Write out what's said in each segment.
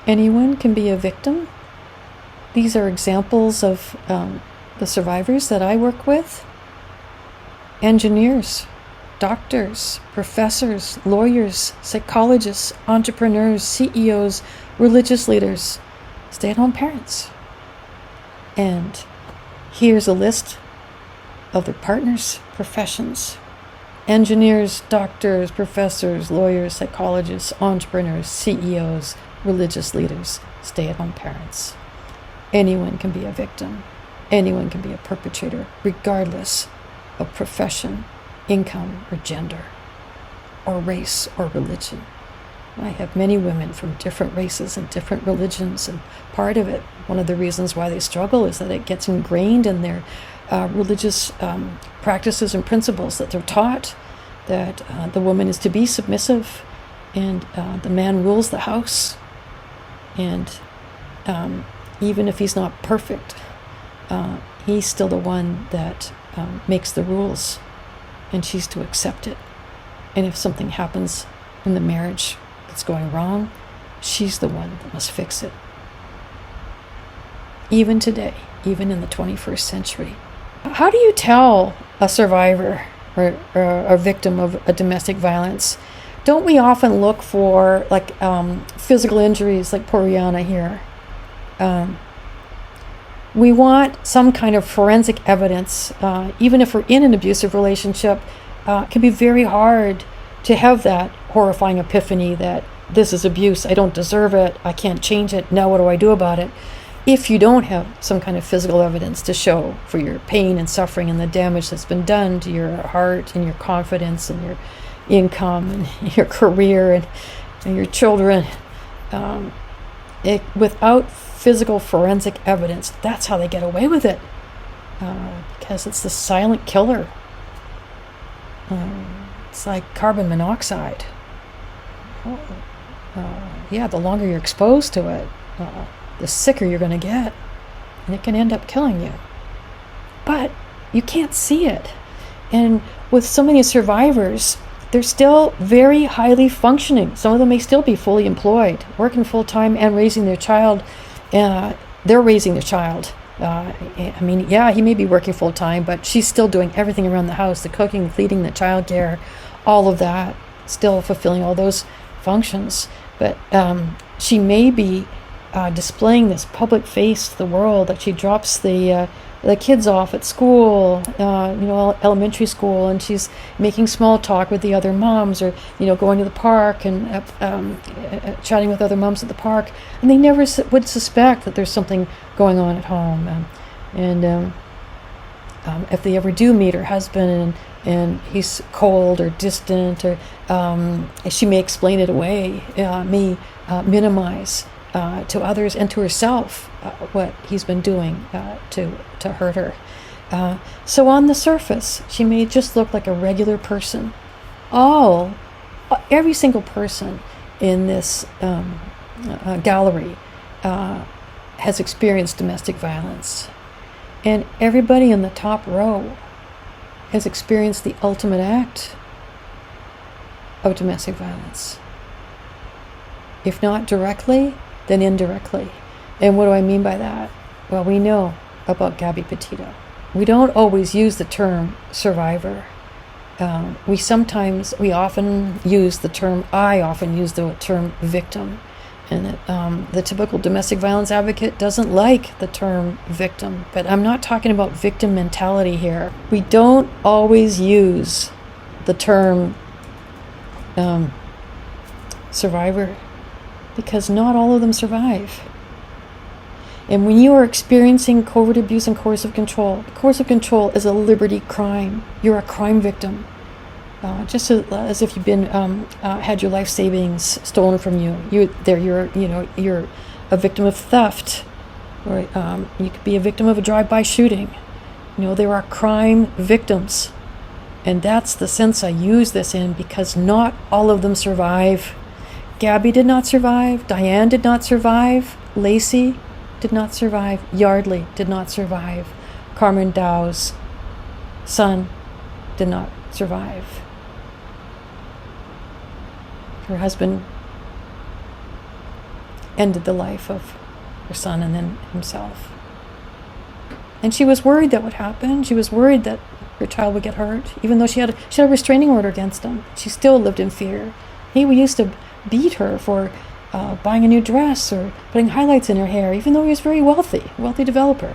Anyone can be a victim. These are examples of the survivors that I work with. Engineers, doctors, professors, lawyers, psychologists, entrepreneurs, CEOs, religious leaders, stay-at-home parents. And here's a list of their partners' professions. Engineers, doctors, professors, lawyers, psychologists, entrepreneurs, CEOs, religious leaders, stay-at-home parents. Anyone can be a victim. Anyone can be a perpetrator, regardless of profession, income, or gender, or race, or religion. I have many women from different races and different religions, and part of it, one of the reasons why they struggle, is that it gets ingrained in their religious practices and principles that they're taught, that the woman is to be submissive and the man rules the house. And even if he's not perfect, he's still the one that makes the rules, and she's to accept it. And if something happens in the marriage that's going wrong, she's the one that must fix it. Even today, even in the 21st century. How do you tell a survivor or a victim of a domestic violence? Don't we often look for physical injuries, like poor Rihanna here? We want some kind of forensic evidence. Even if we're in an abusive relationship, it can be very hard to have that horrifying epiphany that this is abuse, I don't deserve it, I can't change it, now what do I do about it? If you don't have some kind of physical evidence to show for your pain and suffering and the damage that's been done to your heart and your confidence and your income and your career and your children, without physical forensic evidence, that's how they get away with it, because it's the silent killer. It's like carbon monoxide. The longer you're exposed to it, the sicker you're going to get, and it can end up killing you. But you can't see it. And with so many survivors, they're still very highly functioning. Some of them may still be fully employed, working full-time and raising their child. They're raising their child. He may be working full-time, but she's still doing everything around the house, the cooking, the cleaning, the childcare, all of that, still fulfilling all those functions. But she may be displaying this public face to the world, that she drops the kids off at school, elementary school, and she's making small talk with the other moms, or going to the park and chatting with other moms at the park, and they never would suspect that there's something going on at home. If they ever do meet her husband and he's cold or distant, or she may explain it away, may minimize to others and to herself what he's been doing to hurt her. So on the surface, she may just look like a regular person. Every single person in this gallery has experienced domestic violence. And everybody in the top row has experienced the ultimate act of domestic violence. If not directly, then indirectly. And what do I mean by that? Well, we know about Gabby Petito. We don't always use the term survivor. I often use the term victim. And the typical domestic violence advocate doesn't like the term victim. But I'm not talking about victim mentality here. We don't always use the term survivor, because not all of them survive. And when you are experiencing covert abuse and coercive control is a liberty crime. You're a crime victim. Just as if you've been had your life savings stolen from you. You're a victim of theft, or you could be a victim of a drive-by shooting. There are crime victims, and that's the sense I use this in, because not all of them survive. Gabby did not survive. Diane did not survive. Lacey did not survive. Yardley did not survive. Carmen Dow's son did not survive. Her husband ended the life of her son and then himself. And she was worried that would happen. She was worried that her child would get hurt, even though she had a restraining order against him. She still lived in fear. He used to beat her for buying a new dress or putting highlights in her hair, even though he was very wealthy developer.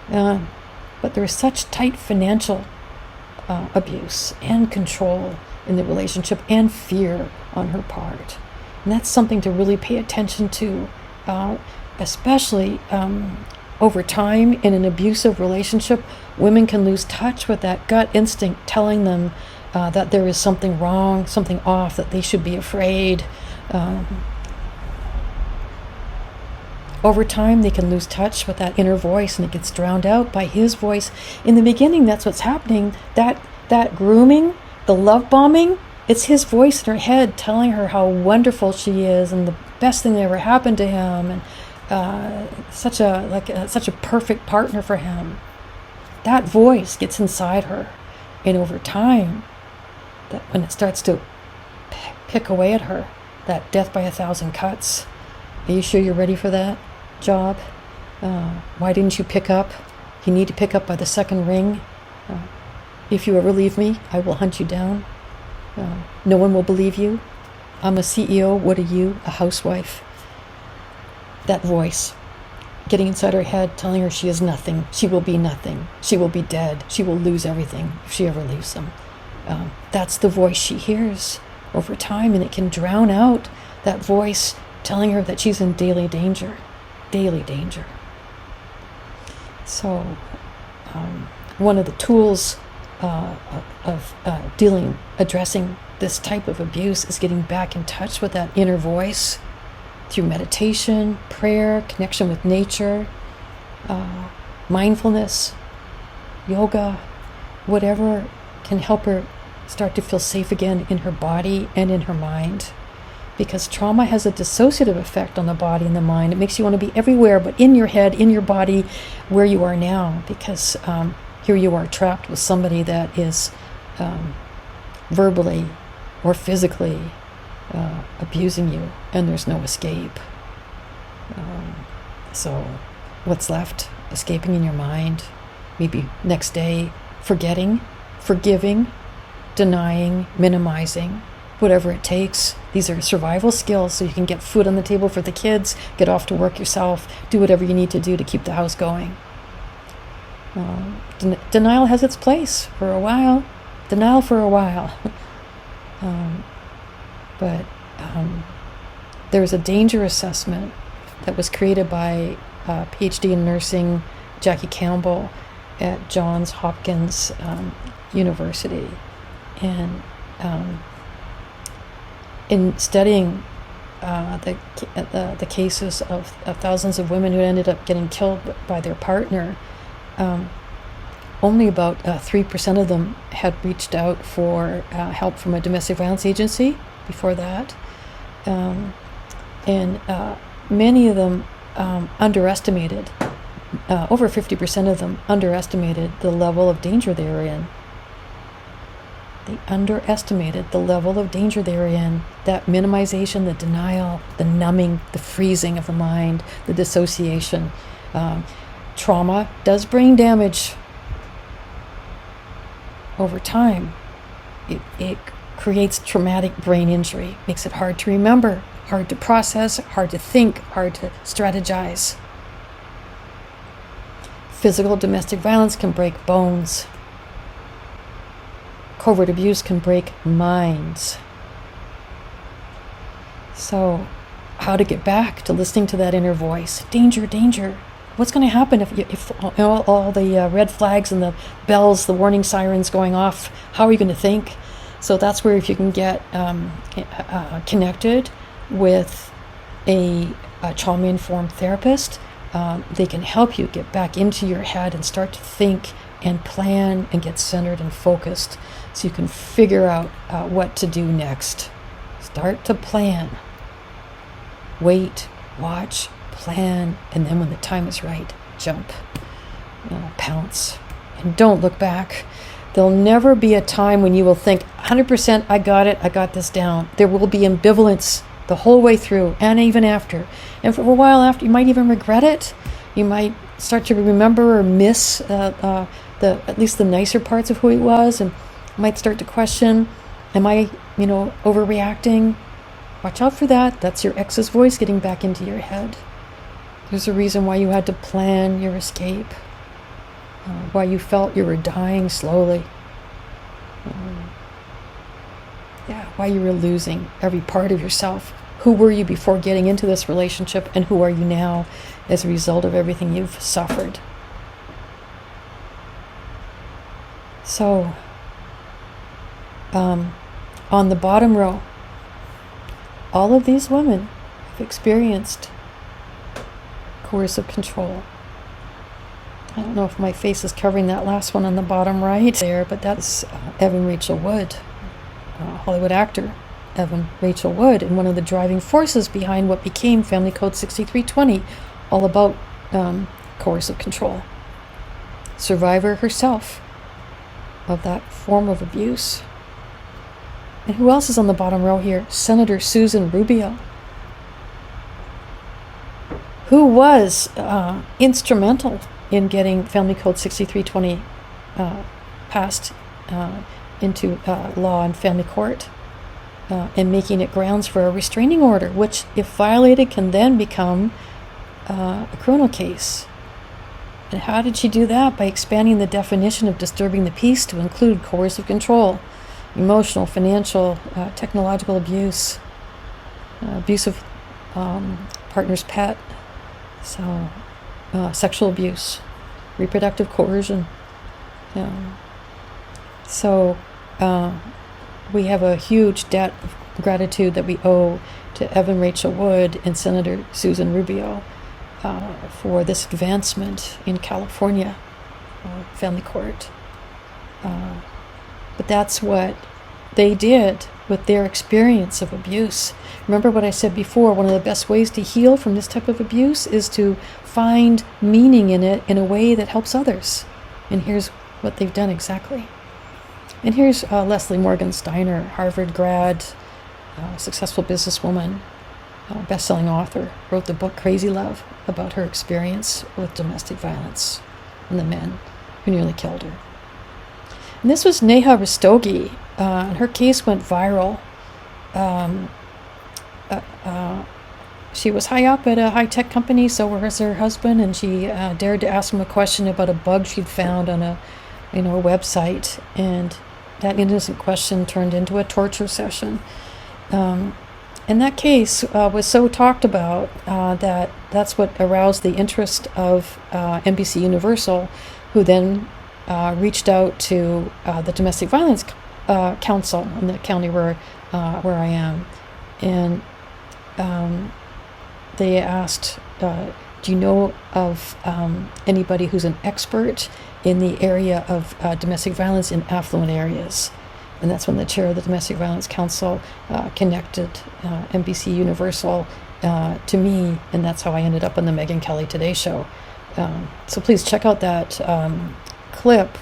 But there was such tight financial abuse and control in the relationship and fear on her part. And that's something to really pay attention to, especially over time in an abusive relationship. Women can lose touch with that gut instinct telling them that there is something wrong, something off, that they should be afraid. Over time, they can lose touch with that inner voice, and it gets drowned out by his voice. In the beginning, that's what's happening. That grooming, the love bombing, it's his voice in her head telling her how wonderful she is and the best thing that ever happened to him, and such a perfect partner for him. That voice gets inside her, and over time, that when it starts to pick away at her, that death by 1,000 cuts. Are you sure you're ready for that job? Why didn't you pick up? You need to pick up by the second ring. If you ever leave me, I will hunt you down. No one will believe you. I'm a CEO. What are you? A housewife. That voice getting inside her head, telling her she is nothing. She will be nothing. She will be dead. She will lose everything if she ever leaves them. That's the voice she hears over time, and it can drown out that voice telling her that she's in daily danger. So one of the tools of addressing this type of abuse is getting back in touch with that inner voice through meditation, prayer, connection with nature, mindfulness, yoga, whatever can help her start to feel safe again in her body and in her mind. Because trauma has a dissociative effect on the body and the mind. It makes you want to be everywhere, but in your head, in your body, where you are now. Because here you are trapped with somebody that is verbally or physically abusing you, and there's no escape. So what's left? Escaping in your mind, maybe next day, forgetting, forgiving, denying, minimizing, whatever it takes. These are survival skills, so you can get food on the table for the kids, get off to work yourself, do whatever you need to do to keep the house going. Denial has its place for a while. But there's a danger assessment that was created by PhD in nursing Jackie Campbell at Johns Hopkins University. And in studying the cases of thousands of women who ended up getting killed by their partner, only about 3% of them had reached out for help from a domestic violence agency before that. And many of them underestimated, over 50% of them underestimated the level of danger they were in. They underestimated the level of danger they were in. That minimization, the denial, the numbing, the freezing of the mind, the dissociation. Trauma does brain damage over time. It creates traumatic brain injury, makes it hard to remember, hard to process, hard to think, hard to strategize. Physical domestic violence can break bones. Covert abuse can break minds. So, how to get back to listening to that inner voice? Danger, danger. What's going to happen if all the red flags and the bells, the warning sirens going off? How are you going to think? So that's where if you can get connected with a trauma-informed therapist, they can help you get back into your head and start to think and plan and get centered and focused, so you can figure out what to do next. Start to plan. Wait, watch, plan, and then when the time is right, jump. Pounce. And don't look back. There'll never be a time when you will think, 100% I got it, I got this down. There will be ambivalence. the whole way through and even after. And for a while after, you might even regret it. You might start to remember or miss at least the nicer parts of who he was, and might start to question, am I, overreacting? Watch out for that. That's your ex's voice getting back into your head. There's a reason why you had to plan your escape, why you felt you were dying slowly, why you were losing every part of yourself. Who were you before getting into this relationship, and who are you now as a result of everything you've suffered? So, on the bottom row, all of these women have experienced coercive control. I don't know if my face is covering that last one on the bottom right there, but that's Evan Rachel Wood, Hollywood actor Evan Rachel Wood, and one of the driving forces behind what became Family Code 6320, all about coercive control. Survivor herself of that form of abuse. And who else is on the bottom row here? Senator Susan Rubio, who was instrumental in getting Family Code 6320 passed into law and family court, and making it grounds for a restraining order, which, if violated, can then become a criminal case. And how did she do that? By expanding the definition of disturbing the peace to include coercive control, emotional, financial, technological abuse, abuse of partner's pet, so sexual abuse, reproductive coercion. So we have a huge debt of gratitude that we owe to Evan Rachel Wood and Senator Susan Rubio for this advancement in California family court. But that's what they did with their experience of abuse. Remember what I said before, one of the best ways to heal from this type of abuse is to find meaning in it in a way that helps others. And here's what they've done exactly. And here's Leslie Morgan Steiner, Harvard grad, successful businesswoman, best-selling author, wrote the book Crazy Love about her experience with domestic violence and the men who nearly killed her. And this was Neha Rastogi, and her case went viral. She was high up at a high-tech company, so was her husband, and she dared to ask him a question about a bug she'd found on a website, and that innocent question turned into a torture session. And that case was so talked about that's what aroused the interest of NBC Universal, who then reached out to the Domestic Violence Council in the county where I am, and they asked, do you know of anybody who's an expert in the area of domestic violence in affluent areas? And that's when the chair of the Domestic Violence Council connected NBC Universal to me, and that's how I ended up on the Megyn Kelly Today Show. So please check out that clip.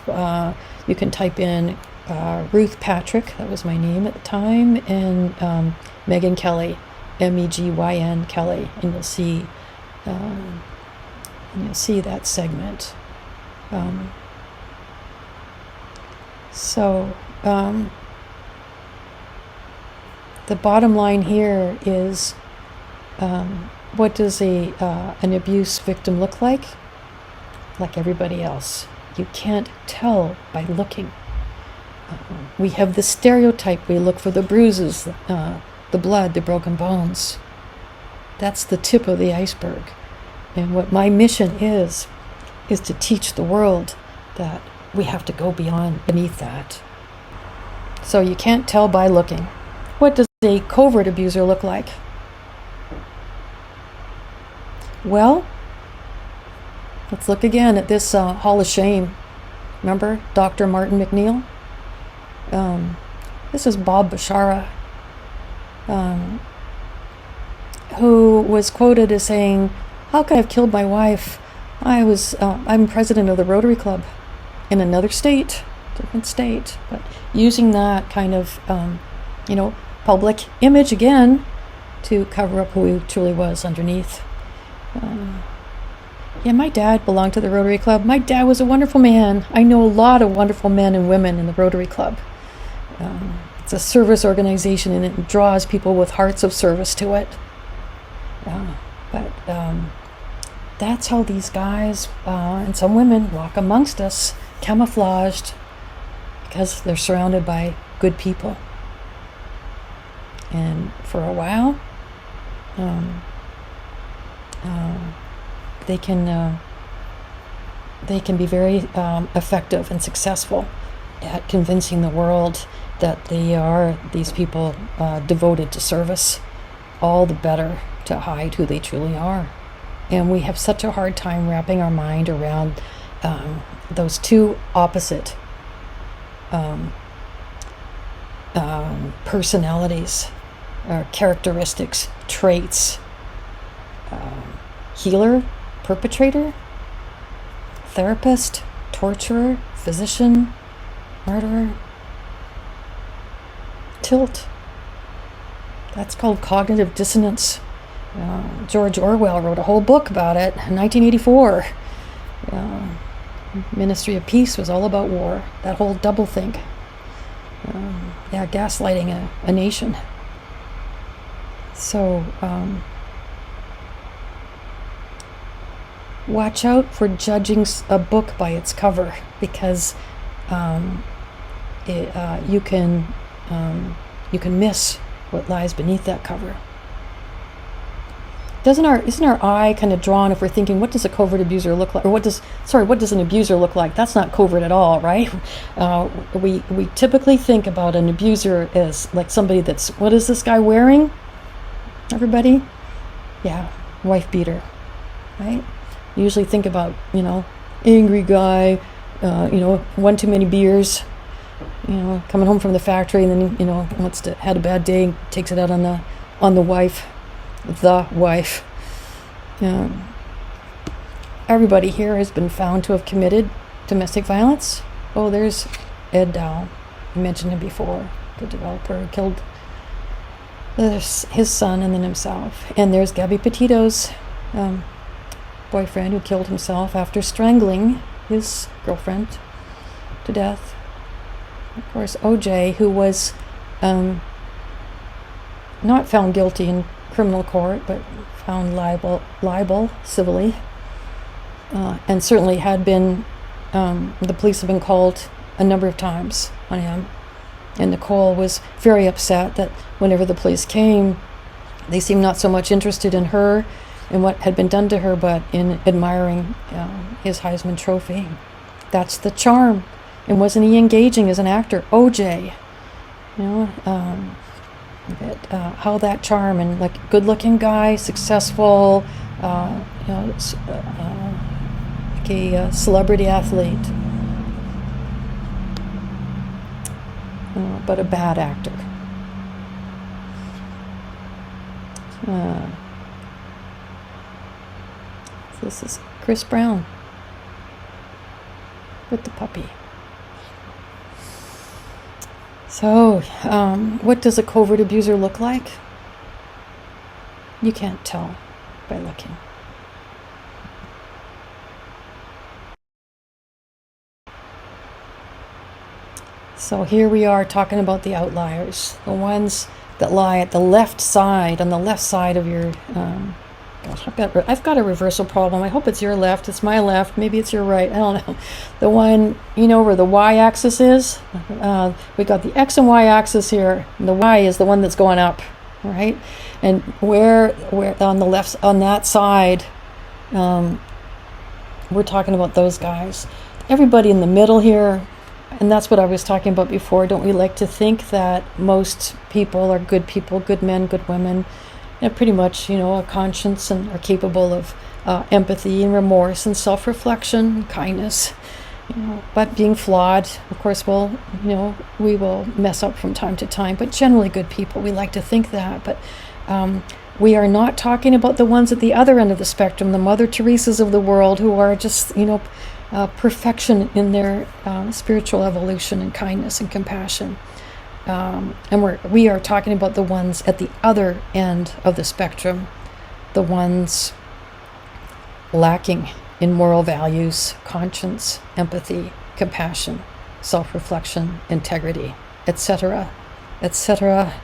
You can type in Ruth Patrick, that was my name at the time, and Megyn Kelly, Megyn Kelly, and you'll see that segment. The bottom line here is, what does an abuse victim look like? Like everybody else. You can't tell by looking. We have the stereotype. We look for the bruises, the blood, the broken bones. That's the tip of the iceberg. And what my mission is to teach the world that we have to go beneath that. So you can't tell by looking. What does a covert abuser look like? Well, let's look again at this Hall of Shame. Remember Dr. Martin McNeil? This is Bob Bashara, who was quoted as saying, "How could I have killed my wife? I'm president of the Rotary Club in another state, different state," but using that kind of, public image again to cover up who he truly was underneath. Yeah, my dad belonged to the Rotary Club. My dad was a wonderful man. I know a lot of wonderful men and women in the Rotary Club. It's a service organization, and it draws people with hearts of service to it. But that's how these guys and some women walk amongst us, camouflaged, because they're surrounded by good people. And for a while, they can be very effective and successful at convincing the world that these people devoted to service, all the better to hide who they truly are. And we have such a hard time wrapping our mind around those two opposite personalities, or characteristics, traits. Healer, perpetrator, therapist, torturer, physician, murderer. Tilt. That's called cognitive dissonance. George Orwell wrote a whole book about it in 1984. Ministry of Peace was all about war. That whole doublethink. Gaslighting a nation. So, watch out for judging a book by its cover, because you can miss what lies beneath that cover. Isn't our eye kind of drawn if we're thinking, what does a covert abuser look like, or what does an abuser look like? That's not covert at all, right? We typically think about an abuser as like somebody that's, what is this guy wearing? Everybody? Yeah, wife beater, right? You usually think about, angry guy, one too many beers, coming home from the factory, and then, had a bad day, takes it out on the wife. The wife. Everybody here has been found to have committed domestic violence. Oh, there's Ed Dow. I mentioned him before. The developer who killed his son and then himself. And there's Gabby Petito's boyfriend who killed himself after strangling his girlfriend to death. Of course, OJ, who was not found guilty in criminal court, but found liable civilly, and certainly had been, the police have been called a number of times on him, and Nicole was very upset that whenever the police came, they seemed not so much interested in her and what had been done to her, but in admiring his Heisman Trophy. That's the charm. And wasn't he engaging as an actor? OJ, how that charm, and like good-looking guy, successful, like a celebrity athlete, but a bad actor. This is Chris Brown with the puppy. So, what does a covert abuser look like? You can't tell by looking. So here we are talking about the outliers, the ones that lie at the left side, on the left side of your, I've got a reversal problem. I hope it's your left. It's my left. Maybe it's your right. I don't know. The one, where the y-axis is. We got the x and y-axis here. And the y is the one that's going up, right? And where on the left, on that side, we're talking about those guys. Everybody in the middle here, and that's what I was talking about before. Don't we like to think that most people, good men, good women, and pretty much, a conscience, and are capable of empathy and remorse and self-reflection and kindness, but being flawed, of course, we will mess up from time to time, but generally good people. We like to think that, but we are not talking about the ones at the other end of the spectrum, the Mother Teresas of the world, who are just, perfection in their spiritual evolution and kindness and compassion. And we are talking about the ones at the other end of the spectrum, the ones lacking in moral values, conscience, empathy, compassion, self-reflection, integrity, etc., etc.,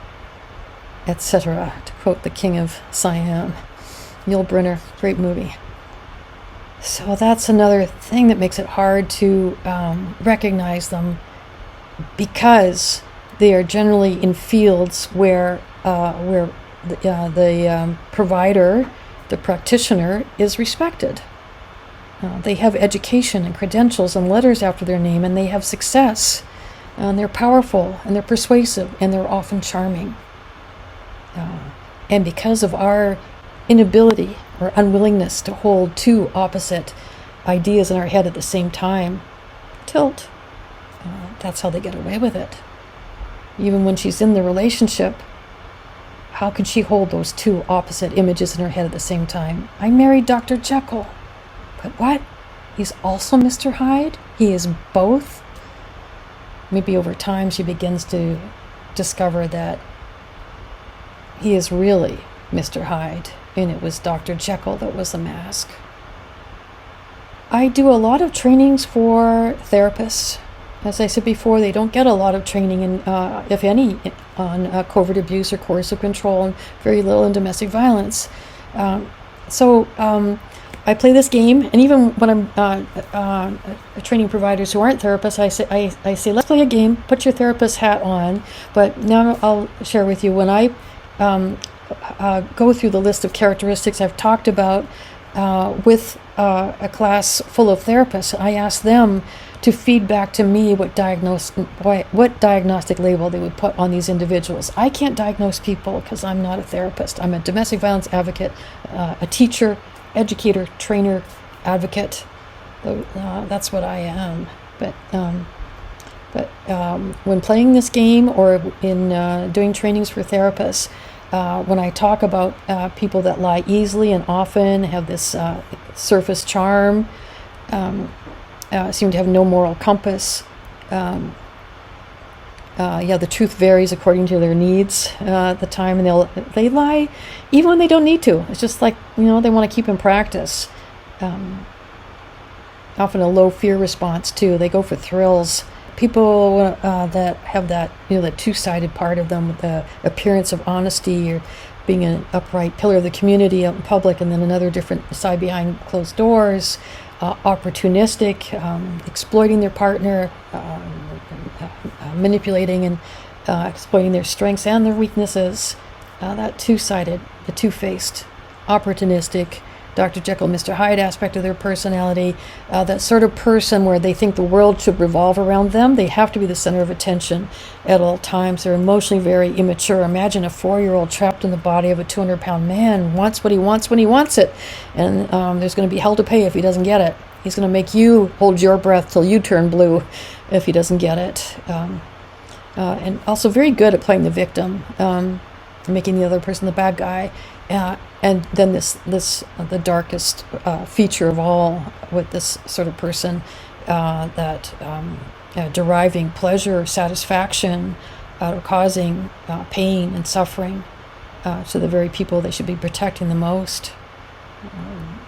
etc., to quote the King of Siam, Yul Brynner, great movie. So that's another thing that makes it hard to recognize them, because they are generally in fields where the provider, the practitioner, is respected. They have education and credentials and letters after their name, and they have success, and they're powerful, and they're persuasive, and they're often charming. And because of our inability or unwillingness to hold two opposite ideas in our head at the same time, tilt, that's how they get away with it. Even when she's in the relationship, how can she hold those two opposite images in her head at the same time? I married Dr. Jekyll, but what? He's also Mr. Hyde? He is both? Maybe over time she begins to discover that he is really Mr. Hyde, and it was Dr. Jekyll that was the mask. I do a lot of trainings for therapists. As I said before, they don't get a lot of training, if any, on covert abuse or coercive control, and very little in domestic violence. So I play this game, and even when I'm training providers who aren't therapists, I say, let's play a game, put your therapist hat on. But now I'll share with you, when I go through the list of characteristics I've talked about with a class full of therapists, I ask them to feed back to me what diagnostic label they would put on these individuals. I can't diagnose people because I'm not a therapist. I'm a domestic violence advocate, a teacher, educator, trainer, advocate. That's what I am. But when playing this game or in doing trainings for therapists, when I talk about people that lie easily and often, have this surface charm, seem to have no moral compass, the truth varies according to their needs at the time, and they lie even when they don't need to. It's just like, they want to keep in practice. Often a low fear response too. They go for thrills. People that have that, the two-sided part of them, with the appearance of honesty or being an upright pillar of the community out in public, and then another different side behind closed doors, opportunistic, exploiting their partner, manipulating and exploiting their strengths and their weaknesses. That two-sided, the two-faced, opportunistic, Dr. Jekyll, Mr. Hyde aspect of their personality, that sort of person where they think the world should revolve around them. They have to be the center of attention at all times. They're emotionally very immature. Imagine a 4-year-old trapped in the body of a 200-pound man, wants what he wants when he wants it, and there's going to be hell to pay if he doesn't get it. He's going to make you hold your breath till you turn blue if he doesn't get it. And also very good at playing the victim, making the other person the bad guy. And then the darkest feature of all with this sort of person, that deriving pleasure or satisfaction out of causing pain and suffering to the very people they should be protecting the most,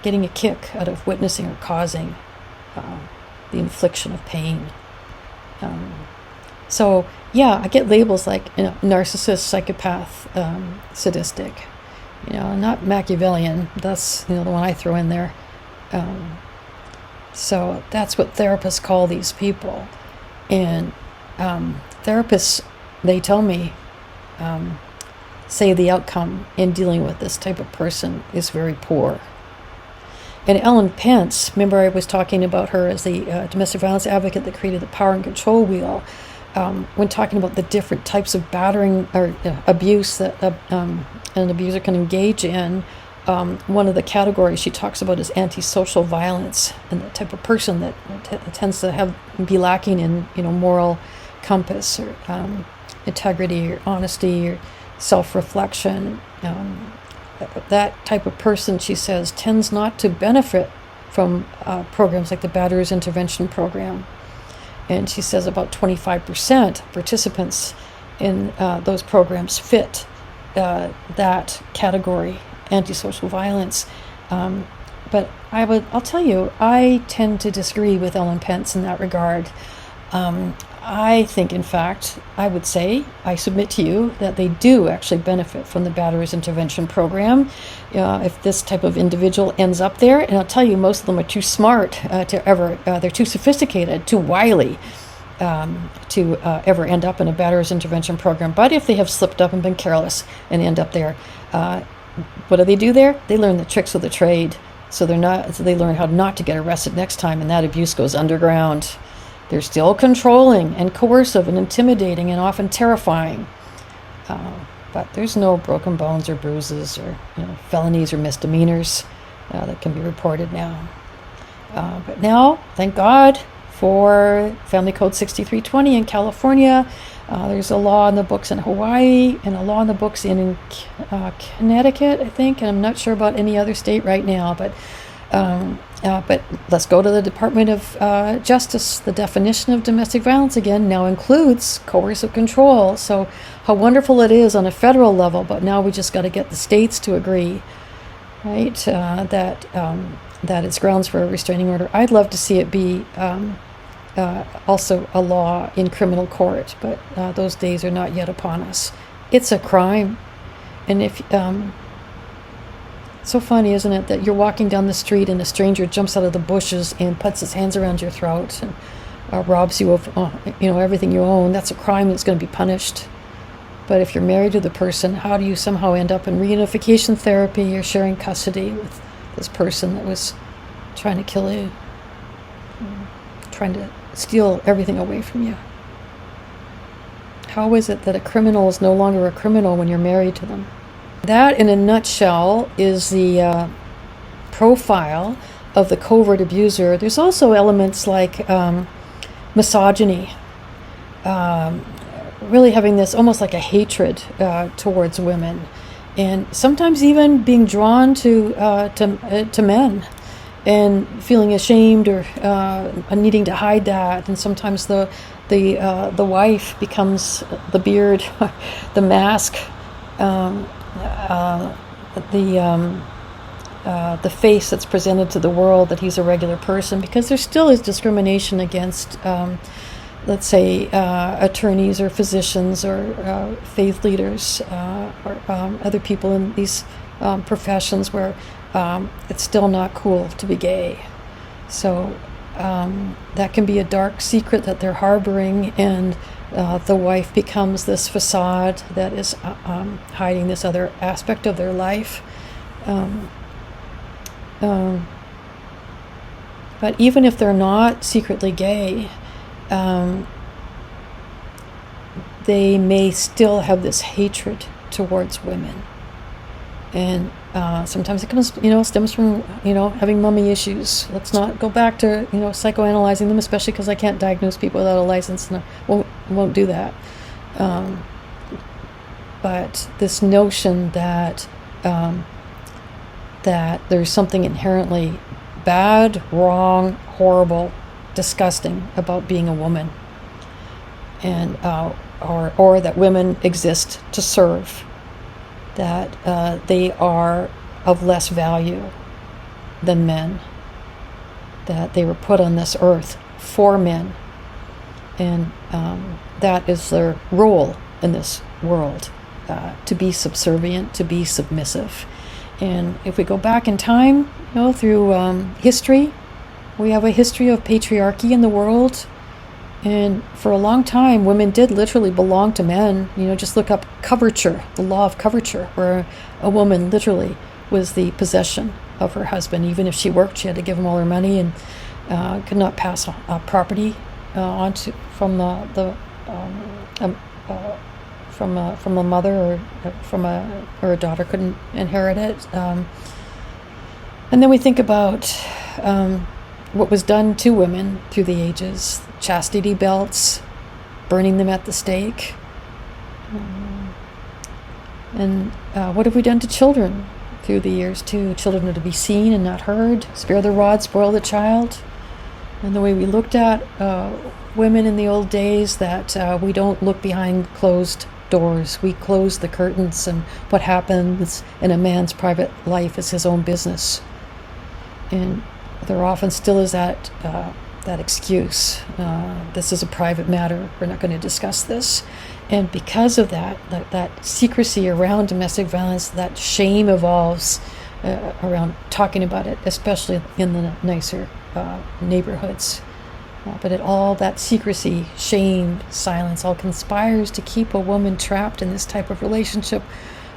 getting a kick out of witnessing or causing the infliction of pain. So yeah, I get labels like narcissist, psychopath, sadistic. Not Machiavellian. That's the one I throw in there. So that's what therapists call these people, and therapists, they tell me, say the outcome in dealing with this type of person is very poor. And Ellen Pence, remember I was talking about her as the domestic violence advocate that created the power and control wheel. When talking about the different types of battering or abuse that an abuser can engage in, one of the categories she talks about is antisocial violence, and the type of person that tends to be lacking in moral compass or integrity or honesty or self-reflection. That type of person, she says, tends not to benefit from programs like the Batterers Intervention Program. And she says about 25% participants in those programs fit that category, antisocial violence. But I'll tell you, I tend to disagree with Ellen Pence in that regard. I think, in fact, I would say, I submit to you that they do actually benefit from the batterers intervention program. If this type of individual ends up there, and I'll tell you, most of them are too smart they're too sophisticated, too wily to ever end up in a batterers intervention program. But if they have slipped up and been careless and end up there, what do they do there? They learn the tricks of the trade. So they learn how not to get arrested next time, and that abuse goes underground. They're still controlling and coercive and intimidating and often terrifying. But there's no broken bones or bruises or felonies or misdemeanors that can be reported now. But now, thank God for Family Code 6320 in California. There's a law in the books in Hawaii and a law in the books in Connecticut, I think, and I'm not sure about any other state right now. But let's go to the Department of Justice. The definition of domestic violence again now includes coercive control. So how wonderful it is on a federal level, but now we just got to get the states to agree, right? That it's grounds for a restraining order. I'd love to see it be also a law in criminal court, but those days are not yet upon us. It's a crime, and if so funny, isn't it, that you're walking down the street and a stranger jumps out of the bushes and puts his hands around your throat and robs you of everything you own. That's a crime that's going to be punished. But if you're married to the person, how do you somehow end up in reunification therapy or sharing custody with this person that was trying to kill you, trying to steal everything away from you? How is it that a criminal is no longer a criminal when you're married to them? That, in a nutshell, is the profile of the covert abuser. There's also elements like misogyny, really having this almost like a hatred towards women, and sometimes even being drawn to men and feeling ashamed or needing to hide that. And sometimes the wife becomes the beard, the mask, the face that's presented to the world that he's a regular person, because there still is discrimination against, let's say, attorneys or physicians or faith leaders or other people in these professions where it's still not cool to be gay. So that can be a dark secret that they're harboring, and the wife becomes this facade that is hiding this other aspect of their life. But even if they're not secretly gay, they may still have this hatred towards women. And sometimes it stems from, having mommy issues. Let's not go back to, psychoanalyzing them, especially because I can't diagnose people without a license, and I won't do that. But this notion that there's something inherently bad, wrong, horrible, disgusting about being a woman, and or that women exist to serve, that they are of less value than men, that they were put on this earth for men, and that is their role in this world, to be subservient, to be submissive. And if we go back in time, through history, we have a history of patriarchy in the world. And for a long time, women did literally belong to men. Just look up coverture, the law of coverture, where a woman literally was the possession of her husband. Even if she worked, she had to give him all her money, and could not pass property on from the mother, or a daughter couldn't inherit it. And then we think about what was done to women through the ages: chastity belts, burning them at the stake. And what have we done to children through the years too? Children are to be seen and not heard. Spare the rod, spoil the child. And the way we looked at women in the old days that we don't look behind closed doors. We close the curtains, and what happens in a man's private life is his own business. And there often still is that excuse. This is a private matter. We're not going to discuss this. And because of that secrecy around domestic violence, that shame evolves around talking about it, especially in the nicer neighborhoods. But all that secrecy, shame, silence, all conspires to keep a woman trapped in this type of relationship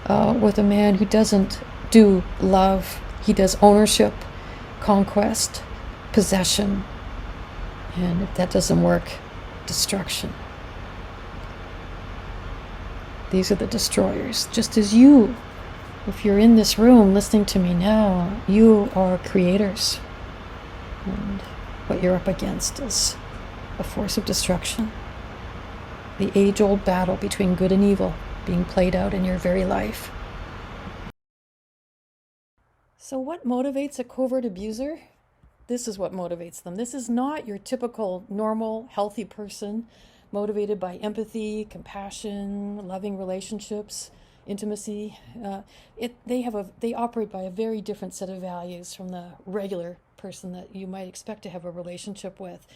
with a man who doesn't do love. He does ownership, conquest, possession, and if that doesn't work, destruction. These are the destroyers. Just as you, if you're in this room listening to me now, you are creators. And what you're up against is a force of destruction. The age-old battle between good and evil being played out in your very life. So what motivates a covert abuser? This is what motivates them. This is not your typical, normal, healthy person motivated by empathy, compassion, loving relationships, intimacy. They operate by a very different set of values from the regular person that you might expect to have a relationship with.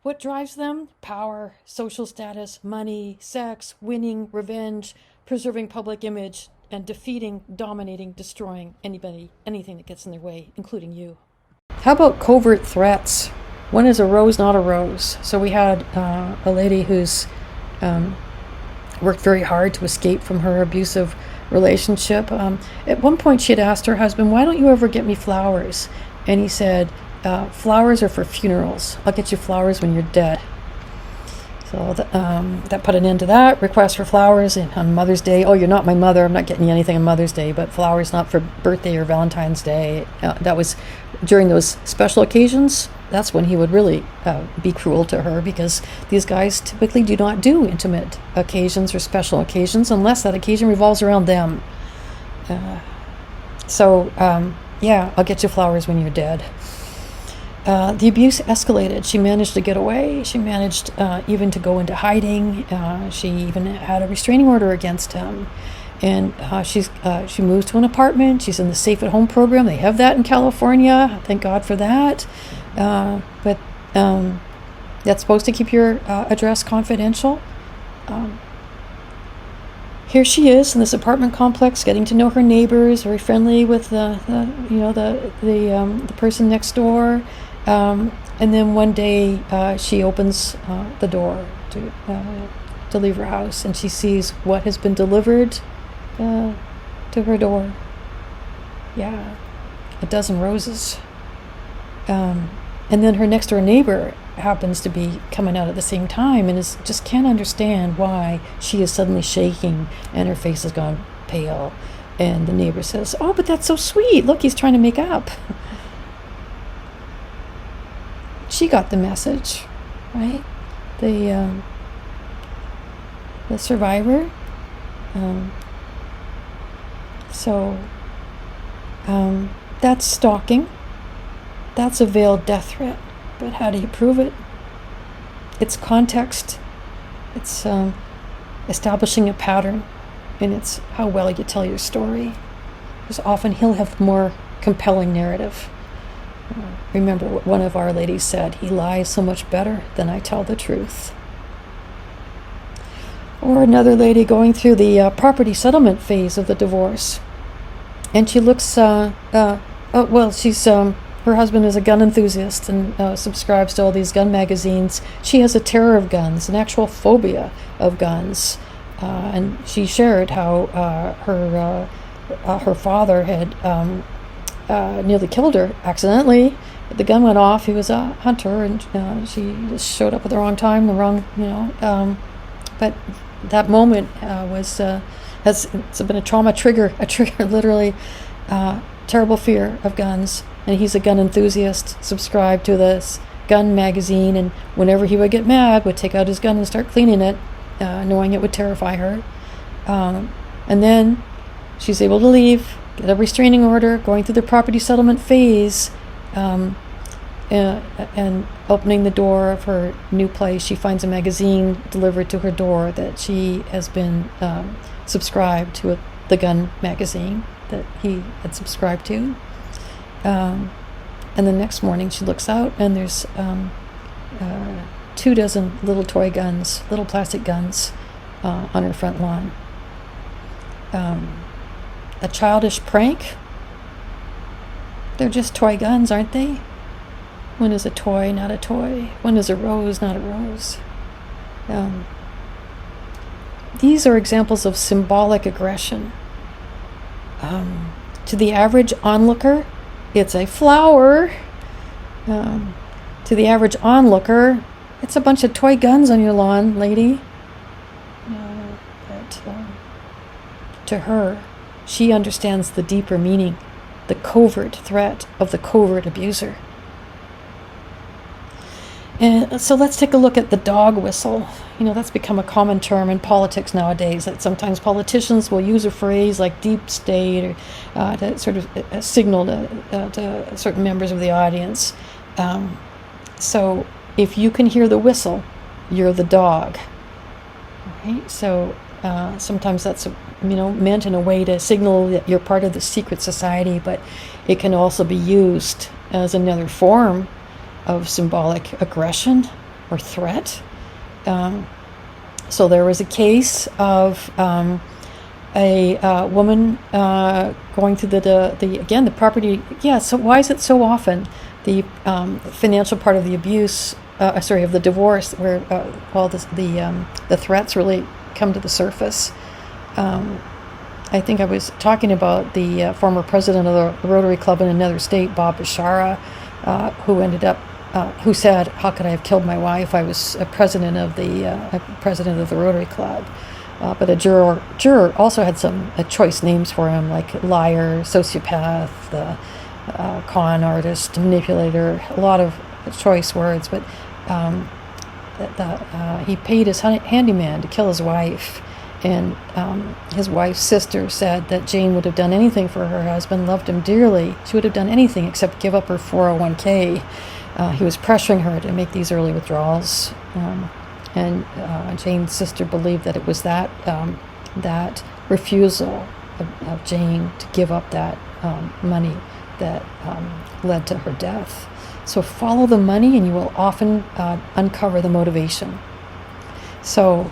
What drives them? Power, social status, money, sex, winning, revenge, preserving public image, and defeating, dominating, destroying anything that gets in their way, including you. How about covert threats? One is a rose, not a rose. So we had a lady who's worked very hard to escape from her abusive relationship. At one point she had asked her husband, "Why don't you ever get me flowers?" And he said, "Flowers are for funerals. I'll get you flowers when you're dead." So that put an end to that request for flowers on Mother's Day. "Oh, you're not my mother. I'm not getting you anything on Mother's Day, but flowers not for birthday or Valentine's Day." That was during those special occasions. That's when he would really be cruel to her, because these guys typically do not do intimate occasions or special occasions unless that occasion revolves around them. Yeah, I'll get you flowers when you're dead. The abuse escalated. She managed to get away. She managed even to go into hiding. She even had a restraining order against him. And she moves to an apartment. She's in the Safe at Home program. They have that in California. Thank God for that. But that's supposed to keep your address confidential. Here she is in this apartment complex, getting to know her neighbors, very friendly with the person next door. And then one day she opens the door to leave her house, and she sees what has been delivered to her door. Yeah, a dozen roses. And then her next door neighbor happens to be coming out at the same time and just can't understand why she is suddenly shaking and her face has gone pale. And the neighbor says, "Oh, but that's so sweet. Look, he's trying to make up." She got the message, right? The survivor. That's stalking. That's a veiled death threat. But how do you prove it? It's context. It's establishing a pattern. And it's how well you tell your story. Because often he'll have more compelling narrative. Remember what one of our ladies said, "He lies so much better than I tell the truth." Or another lady going through the property settlement phase of the divorce. And she looks, her husband is a gun enthusiast and subscribes to all these gun magazines. She has a terror of guns, an actual phobia of guns. And she shared how her father had nearly killed her accidentally. The gun went off. He was a hunter, and she just showed up at the wrong time, but that moment has been a trauma trigger, literally terrible fear of guns. And he's a gun enthusiast, subscribed to this gun magazine, and whenever he would get mad, would take out his gun and start cleaning it, knowing it would terrify her. And then she's able to leave, get a restraining order, going through the property settlement phase, and opening the door of her new place, she finds a magazine delivered to her door that she has been subscribed to, the gun magazine that he had subscribed to. And the next morning she looks out, and there's 24 little toy guns, little plastic guns, on her front lawn. A childish prank? They're just toy guns, aren't they? When is a toy not a toy? When is a rose not a rose? These are examples of symbolic aggression. To the average onlooker, it's a flower. To the average onlooker, it's a bunch of toy guns on your lawn, lady. But to her, she understands the deeper meaning, the covert threat of the covert abuser. And so let's take a look at the dog whistle. That's become a common term in politics nowadays, that sometimes politicians will use a phrase like deep state or to sort of signal to certain members of the audience. So if you can hear the whistle, you're the dog. Right? So sometimes that's meant in a way to signal that you're part of the secret society, but it can also be used as another form of symbolic aggression or threat. So there was a case of a woman going through the property. Yeah. So why is it so often the financial part of the abuse, of the divorce, where the threats really come to the surface? I think I was talking about the former president of the Rotary Club in another state, Bob Bashara, who said, "How could I have killed my wife? I was a president of the Rotary Club." But a juror also had some choice names for him, like liar, sociopath, the con artist, manipulator, a lot of choice words. But he paid his handyman to kill his wife. And his wife's sister said that Jane would have done anything for her husband, loved him dearly. She would have done anything except give up her 401k. He was pressuring her to make these early withdrawals. And Jane's sister believed that it was that refusal of Jane to give up that money that led to her death. So follow the money, and you will often uncover the motivation. So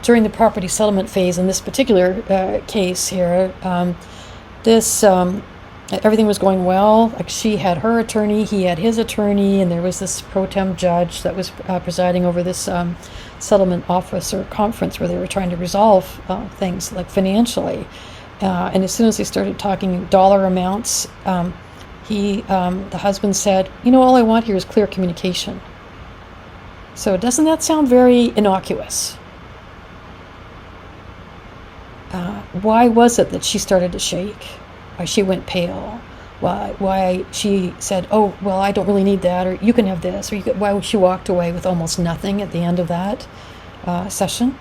during the property settlement phase in this particular case here, everything was going well. Like, she had her attorney, he had his attorney, and there was this pro tem judge that was presiding over this settlement office or conference where they were trying to resolve things like financially. And as soon as they started talking dollar amounts, the husband said, all I want here is clear communication. So doesn't that sound very innocuous? Why was it that she started to shake? Why she went pale? Why she said, "Oh, well, I don't really need that," or "You can have this," or why she walked away with almost nothing at the end of that session?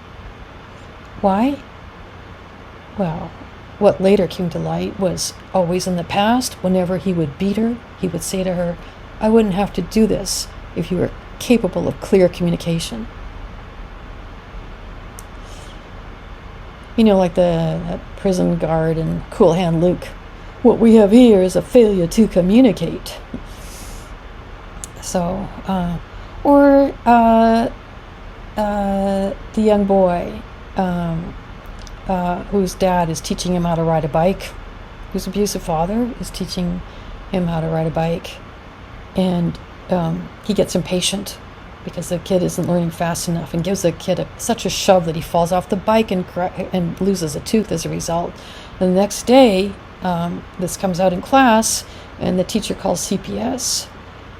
Why? Well, what later came to light was always in the past, whenever he would beat her, he would say to her, "I wouldn't have to do this if you were capable of clear communication." Like that prison guard in Cool Hand Luke. What we have here is a failure to communicate. So, the young boy whose dad is teaching him how to ride a bike, whose abusive father is teaching him how to ride a bike, and he gets impatient because the kid isn't learning fast enough, and gives the kid such a shove that he falls off the bike and loses a tooth as a result. And the next day, this comes out in class, and the teacher calls CPS.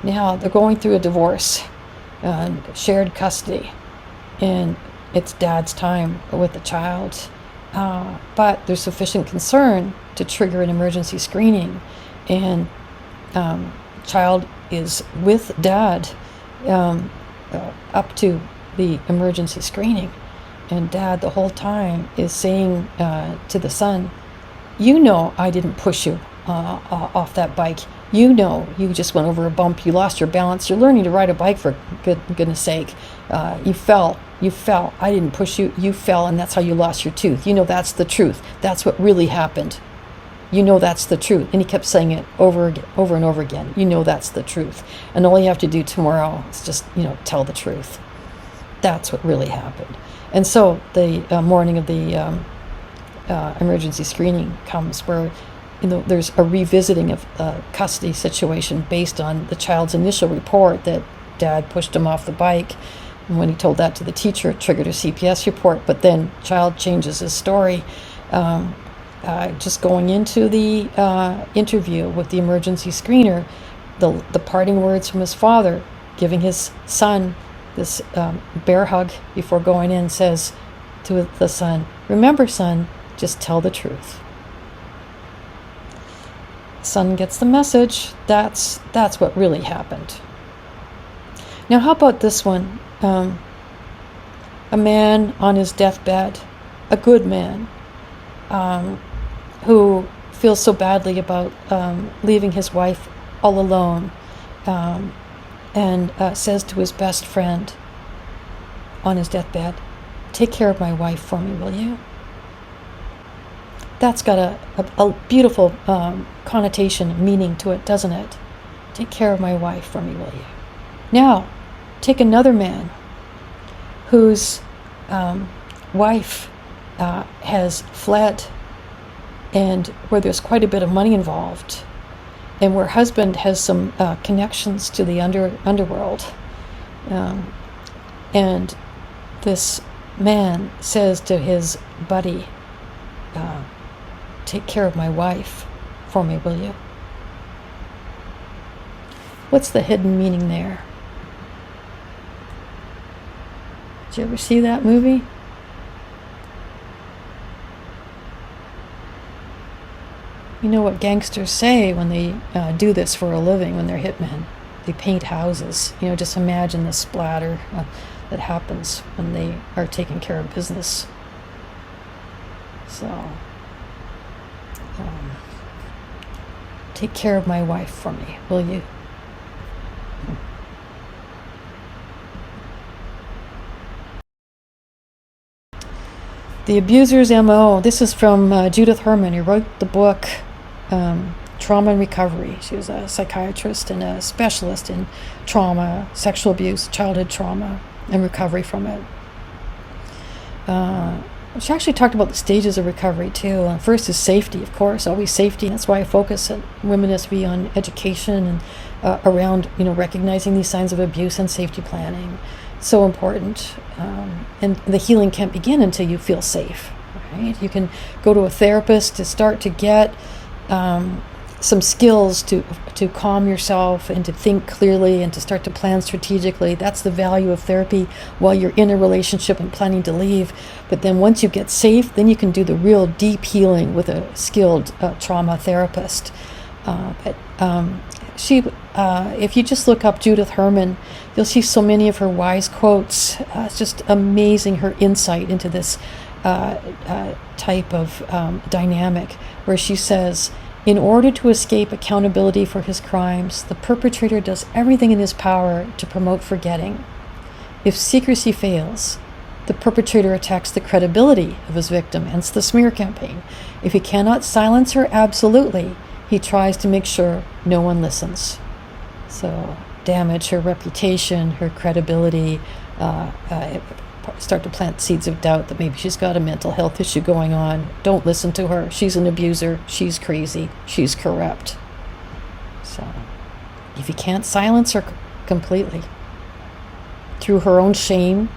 Now they're going through a divorce, shared custody, and it's dad's time with the child. But there's sufficient concern to trigger an emergency screening, and child is with dad up to the emergency screening, and dad the whole time is saying to the son, I didn't push you off that bike. You know, you just went over a bump, you lost your balance, you're learning to ride a bike, for goodness sake. You fell. I didn't push you, you fell, and that's how you lost your tooth. You know that's the truth. That's what really happened. You know that's the truth. And he kept saying it over and over again. You know that's the truth. And all you have to do tomorrow is just, tell the truth. That's what really happened. And so the morning of the emergency screening comes, where there's a revisiting of a custody situation based on the child's initial report that dad pushed him off the bike. And when he told that to the teacher, it triggered a CPS report. But then child changes his story. Just going into the interview with the emergency screener, the parting words from his father, giving his son this bear hug before going in, says to the son, "Remember, son, just tell the truth." Son gets the message. That's what really happened. Now, how about this one? A man on his deathbed, a good man, who feels so badly about leaving his wife all alone, and says to his best friend on his deathbed, "Take care of my wife for me, will you?" That's got a beautiful connotation, meaning to it, doesn't it? Take care of my wife for me, will you? Now, take another man whose wife has fled, and where there's quite a bit of money involved, and where husband has some connections to the underworld. And this man says to his buddy, "Take care of my wife for me, will you?" What's the hidden meaning there? Did you ever see that movie? You know what gangsters say when they do this for a living, when they're hitmen? They paint houses. Just imagine the splatter that happens when they are taking care of business. So, take care of my wife for me, will you? The abuser's MO. This is from Judith Herman, who wrote the book Trauma and Recovery. She was a psychiatrist and a specialist in trauma, sexual abuse, childhood trauma, and recovery from it. She actually talked about the stages of recovery too. First is safety, of course, always safety. That's why I focus at WomenSV on education and around recognizing these signs of abuse and safety planning. So important. And the healing can't begin until you feel safe. Right? You can go to a therapist to start to get some skills to calm yourself and to think clearly and to start to plan strategically. That's the value of therapy while you're in a relationship and planning to leave. But then once you get safe, then you can do the real deep healing with a skilled trauma therapist. If you just look up Judith Herman, you'll see so many of her wise quotes. It's just amazing, her insight into this type of dynamic, where she says, "In order to escape accountability for his crimes, the perpetrator does everything in his power to promote forgetting. If secrecy fails, the perpetrator attacks the credibility of his victim, hence the smear campaign. If he cannot silence her absolutely, he tries to make sure no one listens." So damage her reputation, her credibility, start to plant seeds of doubt that maybe she's got a mental health issue going on. Don't listen to her. She's an abuser. She's crazy. She's corrupt. So if you can't silence her completely, through her own shame,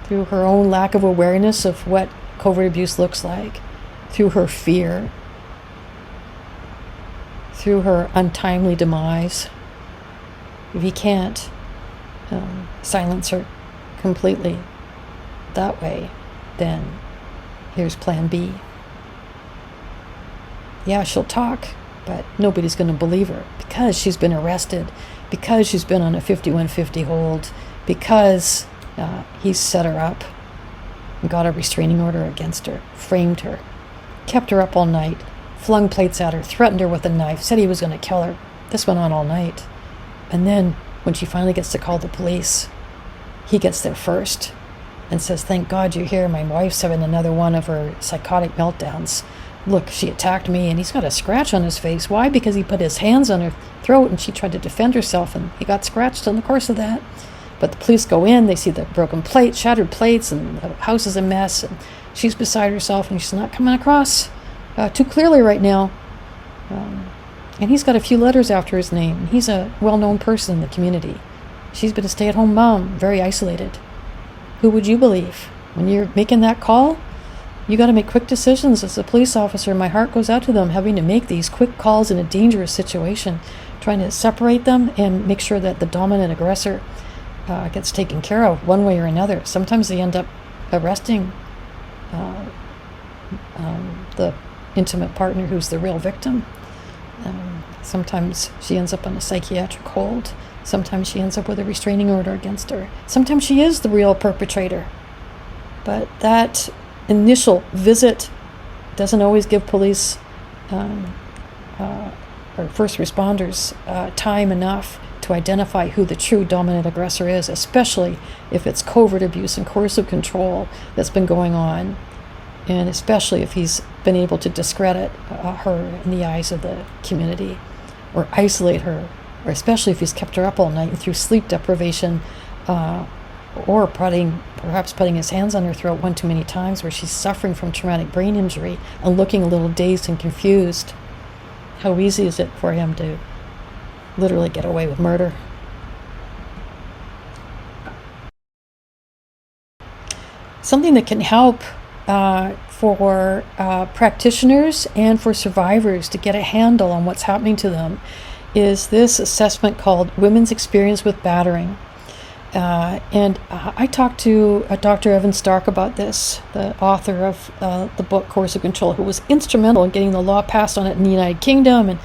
through her own lack of awareness of what covert abuse looks like, through her fear, through her untimely demise, if you can't silence her completely that way, then here's plan B. Yeah, she'll talk, but nobody's going to believe her because she's been arrested, because she's been on a 5150 hold, because he's set her up and got a restraining order against her, framed her, kept her up all night, flung plates at her, threatened her with a knife, said he was going to kill her. This went on all night. And then when she finally gets to call the police, he gets there first and says, "Thank God you're here. My wife's having another one of her psychotic meltdowns. Look, she attacked me," and he's got a scratch on his face. Why? Because he put his hands on her throat and she tried to defend herself, and he got scratched in the course of that. But the police go in, they see the broken plate, shattered plates, and the house is a mess, and she's beside herself, and she's not coming across too clearly right now. And he's got a few letters after his name. He's a well-known person in the community. She's been a stay-at-home mom, very isolated. Who would you believe? When you're making that call, you got to make quick decisions. As a police officer, my heart goes out to them, having to make these quick calls in a dangerous situation, trying to separate them and make sure that the dominant aggressor gets taken care of one way or another. Sometimes they end up arresting the intimate partner who's the real victim. Sometimes she ends up on a psychiatric hold. Sometimes she ends up with a restraining order against her. Sometimes she is the real perpetrator. But that initial visit doesn't always give police or first responders time enough to identify who the true dominant aggressor is, especially if it's covert abuse and coercive control that's been going on, and especially if he's been able to discredit her in the eyes of the community or isolate her, or especially if he's kept her up all night and through sleep deprivation or perhaps putting his hands on her throat one too many times, where she's suffering from traumatic brain injury and looking a little dazed and confused. How easy is it for him to literally get away with murder? Something that can help for practitioners and for survivors to get a handle on what's happening to them is this assessment called Women's Experience with Battering. And I talked to Dr. Evan Stark about this, the author of the book Coercive Control, who was instrumental in getting the law passed on it in the United Kingdom and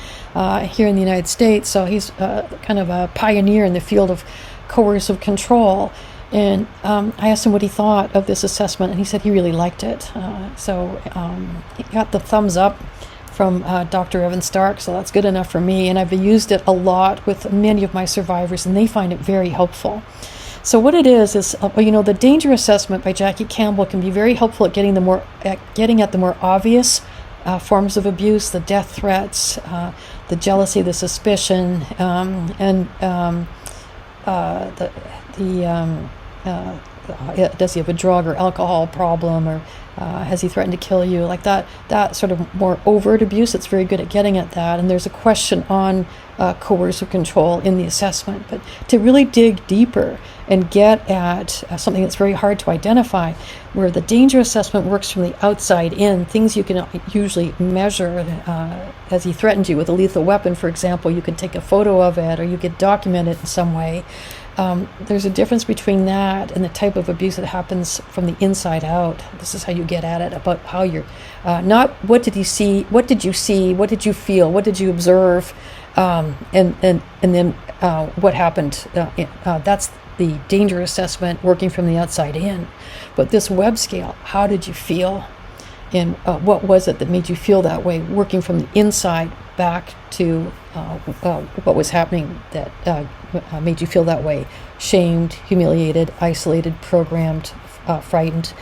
here in the United States. So he's kind of a pioneer in the field of coercive control. And I asked him what he thought of this assessment, and he said he really liked it. So he got the thumbs up from Dr. Evan Stark, so that's good enough for me. And I've used it a lot with many of my survivors, and they find it very helpful. So what it is the danger assessment by Jackie Campbell can be very helpful at getting at the more obvious forms of abuse, the death threats, the jealousy, the suspicion, and does he have a drug or alcohol problem, or has he threatened to kill you? Like that sort of more overt abuse, it's very good at getting at that. And there's a question on coercive control in the assessment. But to really dig deeper and get at something that's very hard to identify, where the danger assessment works from the outside in, things you can usually measure. As he threatened you with a lethal weapon, for example, you could take a photo of it, or you could document it in some way. There's a difference between that and the type of abuse that happens from the inside out. This is how you get at it, about how you're not what did you see, what did you feel, what did you observe, and then what happened. That's the danger assessment, working from the outside in. But this web scale, how did you feel, and what was it that made you feel that way, working from the inside back to what was happening that made you feel that way: shamed, humiliated, isolated, programmed, frightened.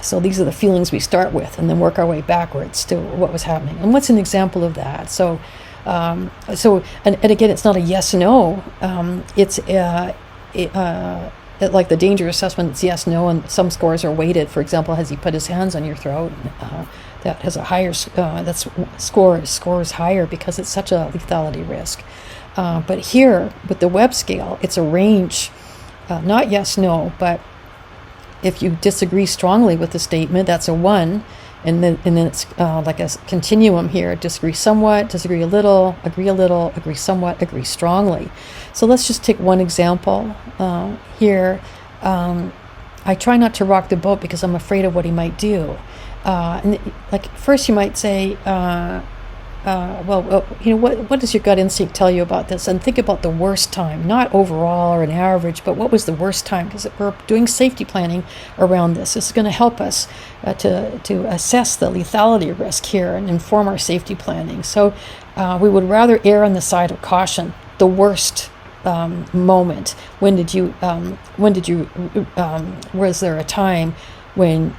So these are the feelings we start with, and then work our way backwards to what was happening. And what's an example of that? So again, it's not a yes/no. It's like the danger assessment, it's yes/no, and some scores are weighted. For example, has he put his hands on your throat? That has a higher scores higher because it's such a lethality risk. But here with the web scale, it's a range, not yes/no, but if you disagree strongly with the statement, that's a 1, and then it's like a continuum here: disagree somewhat, disagree a little, agree somewhat, agree strongly. So let's just take one example here. I try not to rock the boat because I'm afraid of what he might do. And like first you might say, what does your gut instinct tell you about this? And think about the worst time, not overall or an average, but what was the worst time? Because we're doing safety planning around this. This is going to help us to assess the lethality risk here and inform our safety planning. So we would rather err on the side of caution. The worst moment. When did you? Was there a time when?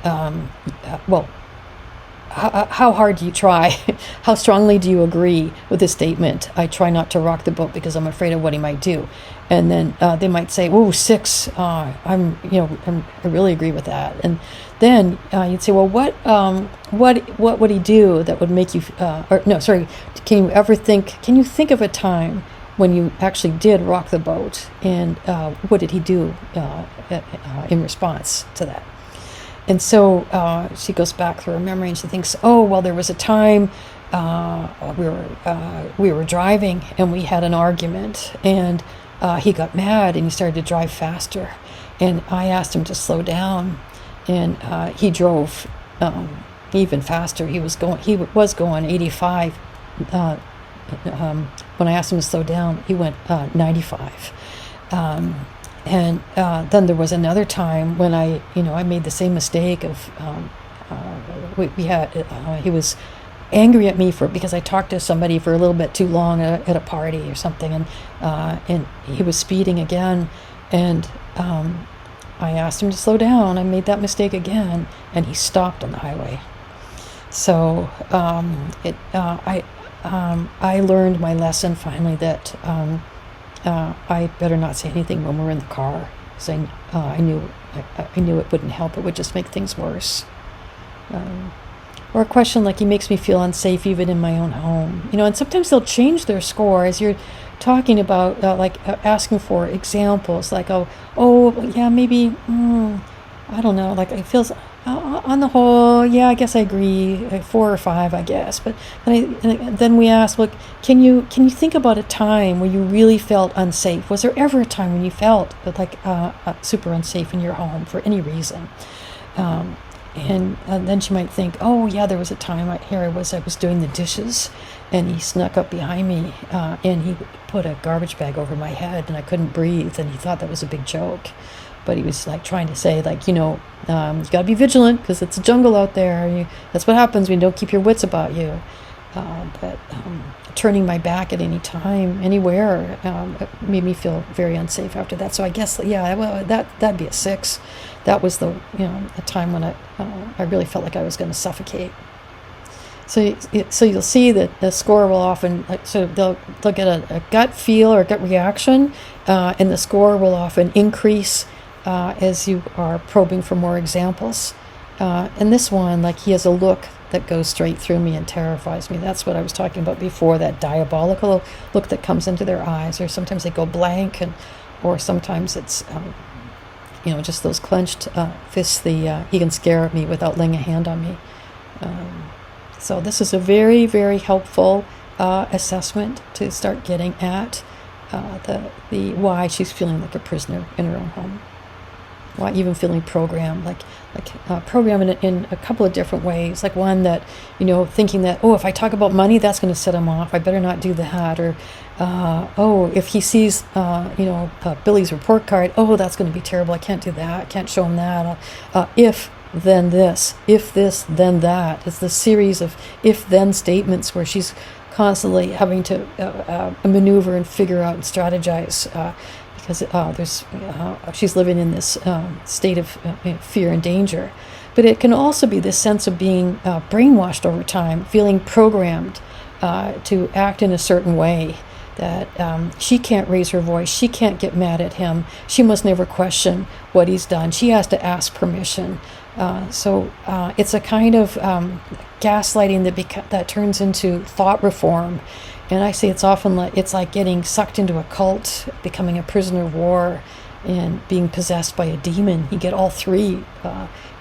How hard do you try? How strongly do you agree with the statement? I try not to rock the boat because I'm afraid of what he might do. And then they might say, "Oh, 6. I really agree with that." And then you'd say, "Well, what would he do that would make you?" Can you think of a time when you actually did rock the boat, and what did he do in response to that? And so she goes back through her memory and she thinks, oh, well, there was a time we were driving and we had an argument, and he got mad and he started to drive faster, and I asked him to slow down, and he drove even faster. He was going 85. When I asked him to slow down, he went 95. And then there was another time when I made the same mistake of he was angry at me because I talked to somebody for a little bit too long at a party or something, and he was speeding again, and I asked him to slow down. I made that mistake again, and he stopped on the highway. So I learned my lesson finally that. I better not say anything when we're in the car, because I knew it wouldn't help. It would just make things worse. Or a question like, he makes me feel unsafe even in my own home. And sometimes they'll change their score as you're talking about, asking for examples, like, yeah, maybe, I don't know, like, it feels, on the whole, yeah, I guess I agree, 4 or 5, I guess. But then we ask, look, can you think about a time where you really felt unsafe? Was there ever a time when you felt like super unsafe in your home for any reason? And then she might think, oh yeah, there was a time I was doing the dishes, and he snuck up behind me, and he put a garbage bag over my head, and I couldn't breathe, and he thought that was a big joke. But he was like trying to say, like, you gotta be vigilant because it's a jungle out there. That's what happens when you don't keep your wits about you. But turning my back at any time, anywhere, it made me feel very unsafe after that. So I guess, yeah, well, that'd be a 6. That was the time when I really felt like I was going to suffocate. So you'll see that the score will often, they'll get a gut feel or gut reaction, and the score will often increase as you are probing for more examples. And this one, like, he has a look that goes straight through me and terrifies me. That's what I was talking about before, that diabolical look that comes into their eyes, or sometimes they go blank, or sometimes it's just those clenched fists. He can scare me without laying a hand on me. So this is a very, very helpful assessment to start getting at the why she's feeling like a prisoner in her own home. Why even feeling programmed, like programmed in a couple of different ways. Like one that, thinking that, if I talk about money, that's going to set him off. I better not do that. Or, if he sees, Billy's report card, that's going to be terrible. I can't do that. I can't show him that. If then this, if this, then that. It's the series of if-then statements where she's constantly having to maneuver and figure out and strategize, because she's living in this state of fear and danger. But it can also be this sense of being brainwashed over time, feeling programmed to act in a certain way, that she can't raise her voice, she can't get mad at him, she must never question what he's done, she has to ask permission. So it's a kind of gaslighting that turns into thought reform. And I say it's often like getting sucked into a cult, becoming a prisoner of war, and being possessed by a demon. You get all 3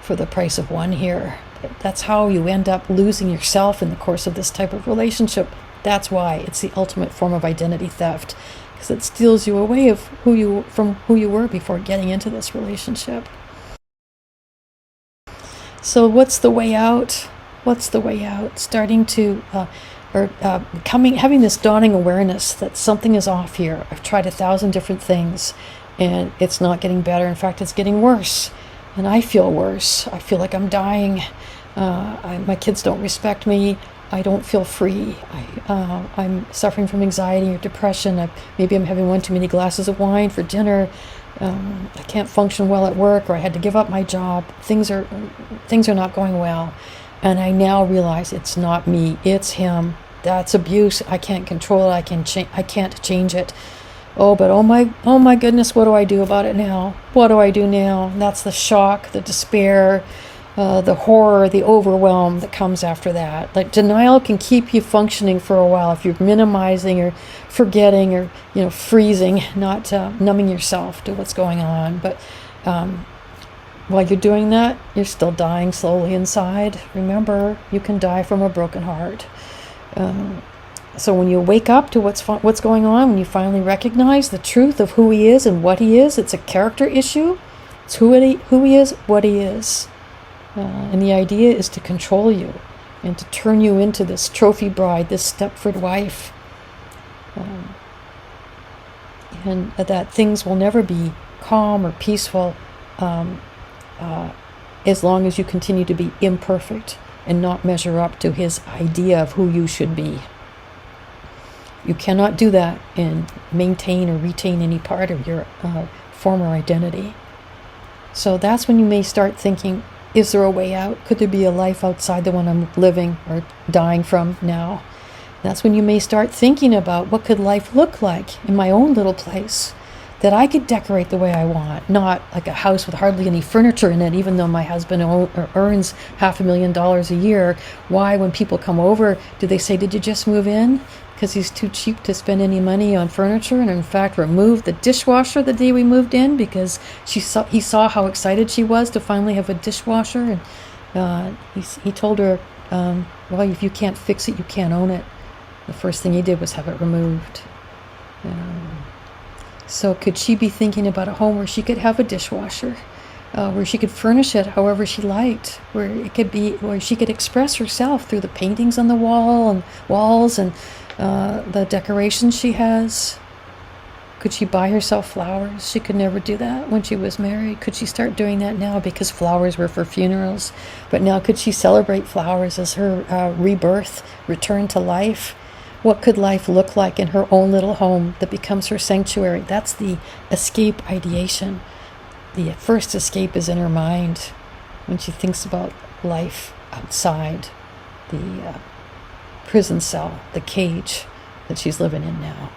for the price of 1 here. That's how you end up losing yourself in the course of this type of relationship. That's why it's the ultimate form of identity theft, because it steals you away from who you were before getting into this relationship. So what's the way out? Starting to or having this dawning awareness that something is off here. I've tried 1,000 different things, and it's not getting better. In fact, it's getting worse, and I feel worse. I feel like I'm dying. My kids don't respect me. I don't feel free. I'm suffering from anxiety or depression. Maybe I'm having one too many glasses of wine for dinner. I can't function well at work, or I had to give up my job. Things are not going well. And I now realize it's not me, it's him. That's abuse. I can't control it. I can't change it. But oh my goodness, what do I do about it now? What do I do now? And that's the shock, the despair, the horror, the overwhelm that comes after that. Like, denial can keep you functioning for a while if you're minimizing or forgetting or freezing, not numbing yourself to what's going on. But while you're doing that, you're still dying slowly inside. Remember, you can die from a broken heart. So when you wake up to what's going on, when you finally recognize the truth of who he is and what he is, it's a character issue. It's who he is, what he is. And the idea is to control you and to turn you into this trophy bride, this Stepford wife. And that things will never be calm or peaceful as long as you continue to be imperfect and not measure up to his idea of who you should be. You cannot do that and maintain or retain any part of your former identity. So that's when you may start thinking, is there a way out? Could there be a life outside the one I'm living or dying from now? That's when you may start thinking about, what could life look like in my own little place that I could decorate the way I want, not like a house with hardly any furniture in it, even though my husband earns $500,000 a year. Why, when people come over, do they say, did you just move in? Because he's too cheap to spend any money on furniture, and in fact removed the dishwasher the day we moved in because he saw how excited she was to finally have a dishwasher. And he told her, well, if you can't fix it, you can't own it. The first thing he did was have it removed. So could she be thinking about a home where she could have a dishwasher, where she could furnish it however she liked, where she could express herself through the paintings on the walls and the decorations she has? Could she buy herself flowers? She could never do that when she was married. Could she start doing that now because flowers were for funerals? But now could she celebrate flowers as her rebirth, return to life? What could life look like in her own little home that becomes her sanctuary? That's the escape ideation. The first escape is in her mind when she thinks about life outside the prison cell, the cage that she's living in now.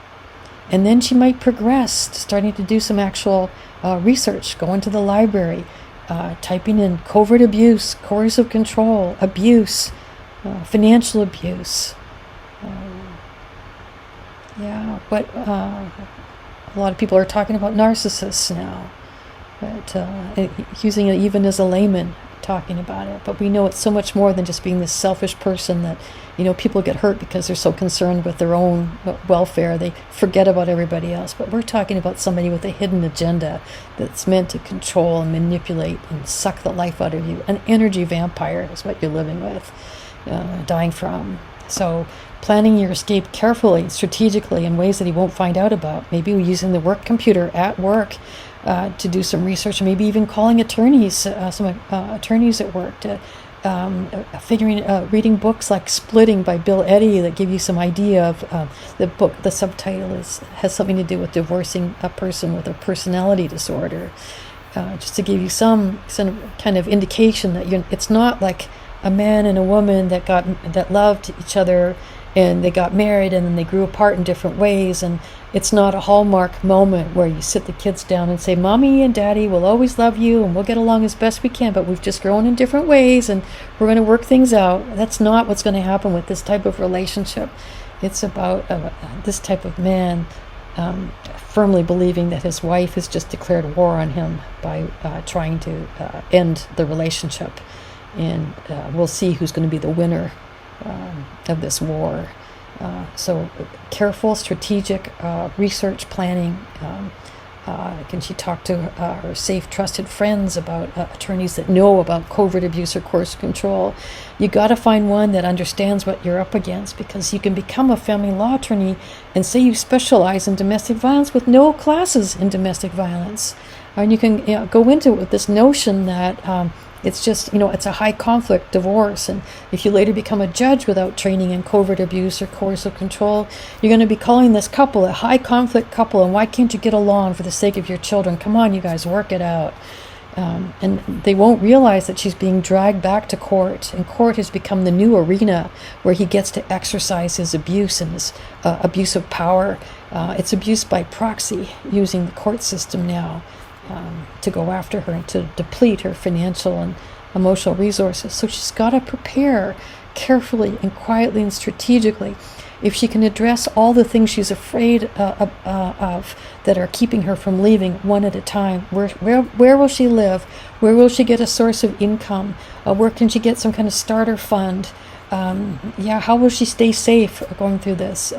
And then she might progress to starting to do some actual research, going to the library, typing in covert abuse, coercive control, abuse, financial abuse. A lot of people are talking about narcissists now, but using it even as a layman, talking about it. But we know it's so much more than just being this selfish person that, people get hurt because they're so concerned with their own welfare. They forget about everybody else. But we're talking about somebody with a hidden agenda that's meant to control and manipulate and suck the life out of you. An energy vampire is what you're living with, dying from. So planning your escape carefully, strategically, in ways that he won't find out about. Maybe using the work computer at work to do some research, maybe even calling attorneys, some attorneys at work, to reading books like Splitting by Bill Eddy that give you some idea of the book. The subtitle has something to do with divorcing a person with a personality disorder, just to give you some kind of indication that it's not like a man and a woman that loved each other and they got married and then they grew apart in different ways. And it's not a Hallmark moment where you sit the kids down and say, Mommy and Daddy will always love you and we'll get along as best we can, but we've just grown in different ways and we're going to work things out. That's not what's going to happen with this type of relationship. It's about this type of man firmly believing that his wife has just declared war on him by trying to end the relationship. And we'll see who's going to be the winner of this war. So careful, strategic research planning, Can she talk to her safe, trusted friends about attorneys that know about covert abuse or coercive control? You got to find one that understands what you're up against, because you can become a family law attorney and say you specialize in domestic violence with no classes in domestic violence. And you can go into it with this notion that it's just, it's a high conflict divorce. And if you later become a judge without training in covert abuse or coercive control, you're going to be calling this couple a high conflict couple. And why can't you get along for the sake of your children? Come on, you guys, work it out. And they won't realize that she's being dragged back to court. And court has become the new arena where he gets to exercise his abuse and his abuse of power. It's abuse by proxy, using the court system now to go after her and to deplete her financial and emotional resources. So she's got to prepare carefully and quietly and strategically. If she can address all the things she's afraid of that are keeping her from leaving one at a time, where will she live? Where will she get a source of income? Where can she get some kind of starter fund? How will she stay safe going through this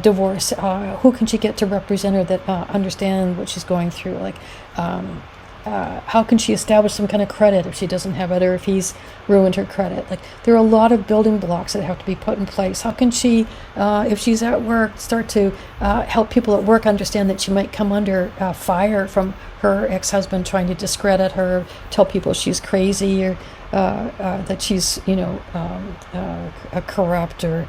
divorce? Who can she get to represent her that understand what she's going through? How can she establish some kind of credit if she doesn't have it, or if he's ruined her credit? There are a lot of building blocks that have to be put in place. How can she, if she's at work, start to help people at work understand that she might come under fire from her ex-husband trying to discredit her, tell people she's crazy, or that she's, a corrupt or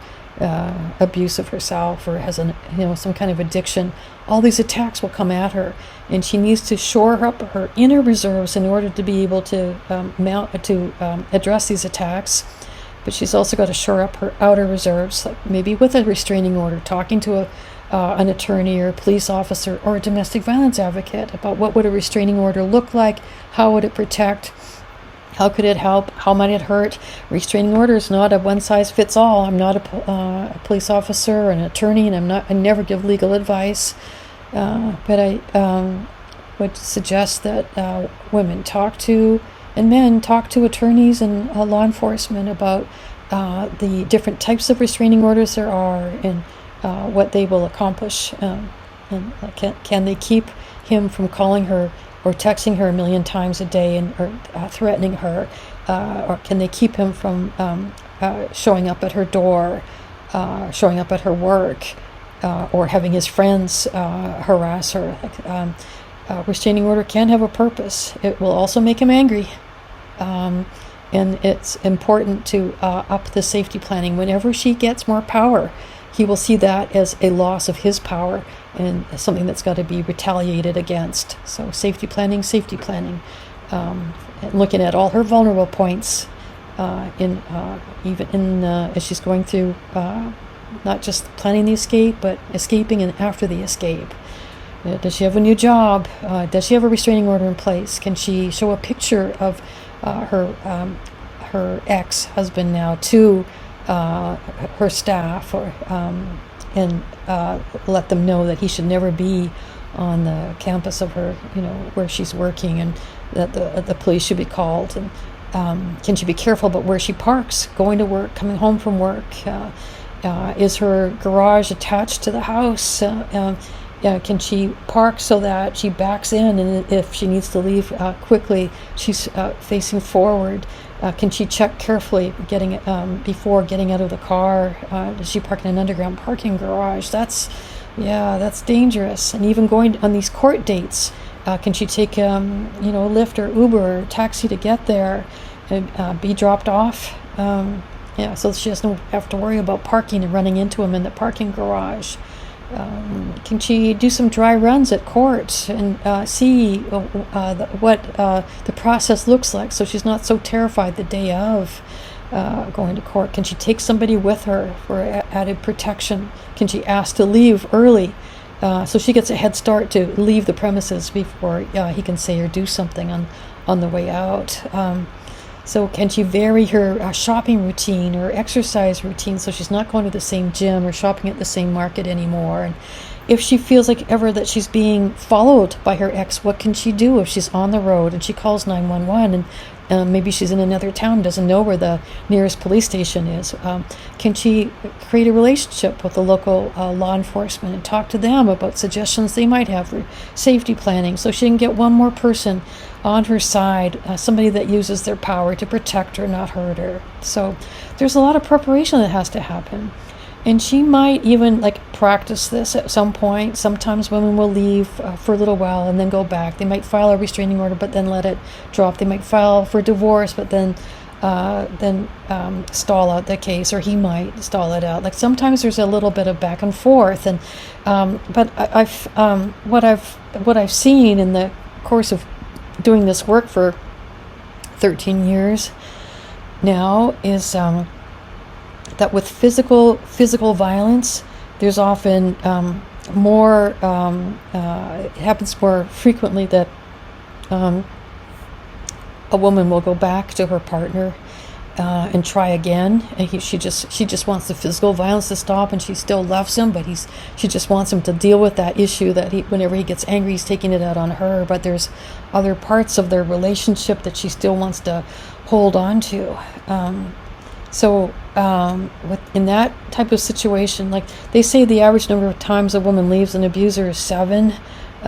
abusive herself, or has some kind of addiction. All these attacks will come at her, and she needs to shore up her inner reserves in order to be able to address these attacks. But she's also got to shore up her outer reserves, maybe with a restraining order, talking to an attorney or a police officer or a domestic violence advocate about what would a restraining order look like, how would it protect, how could it help, how might it hurt. Restraining order is not a one-size-fits-all. I'm not a police officer or an attorney, and I never give legal advice. But I would suggest that women and men talk to attorneys and law enforcement about the different types of restraining orders there are, and what they will accomplish. And can they keep him from calling her or texting her 1 million times a day or threatening her? Or can they keep him from showing up at her door, showing up at her work, or having his friends harass her? Restraining order can have a purpose. It will also make him angry. And it's important to up the safety planning. Whenever she gets more power, he will see that as a loss of his power and something that's got to be retaliated against. So safety planning, looking at all her vulnerable points, as she's going through not just planning the escape, but escaping and after the escape. Does she have a new job? Does she have a restraining order in place? Can she show a picture of her ex-husband now to her staff, or and let them know that he should never be on the campus of her, where she's working, and that the police should be called? And can she be careful about where she parks, going to work, coming home from work? Is her garage attached to the house? Can she park so that she backs in, and if she needs to leave quickly, she's facing forward? Can she check carefully before getting out of the car? Does she park in an underground parking garage? That's dangerous. And even going on these court dates, can she take Lyft or Uber or taxi to get there and be dropped off? So she doesn't have to worry about parking and running into him in the parking garage. Can she do some dry runs at court and see what the process looks like, so she's not so terrified the day of going to court? Can she take somebody with her for added protection? Can she ask to leave early so she gets a head start to leave the premises before he can say or do something on the way out? So can she vary her shopping routine or exercise routine so she's not going to the same gym or shopping at the same market anymore? And if she feels like ever that she's being followed by her ex, what can she do if she's on the road and she calls 911 and Maybe she's in another town, doesn't know where the nearest police station is. Can she create a relationship with the local law enforcement and talk to them about suggestions they might have for safety planning, so she can get one more person on her side, somebody that uses their power to protect her, not hurt her. So there's a lot of preparation that has to happen. And she might even practice this at some point. Sometimes women will leave for a little while and then go back. They might file a restraining order, but then let it drop. They might file for divorce, but then stall out the case, or he might stall it out. Sometimes there's a little bit of back and forth. And but what I've seen in the course of doing this work for 13 years now is that with physical violence, there's often more. It happens more frequently that a woman will go back to her partner and try again. And she just wants the physical violence to stop, and she still loves him, but she just wants him to deal with that issue that whenever he gets angry, he's taking it out on her. But there's other parts of their relationship that she still wants to hold on to. In that type of situation, they say the average number of times a woman leaves an abuser is 7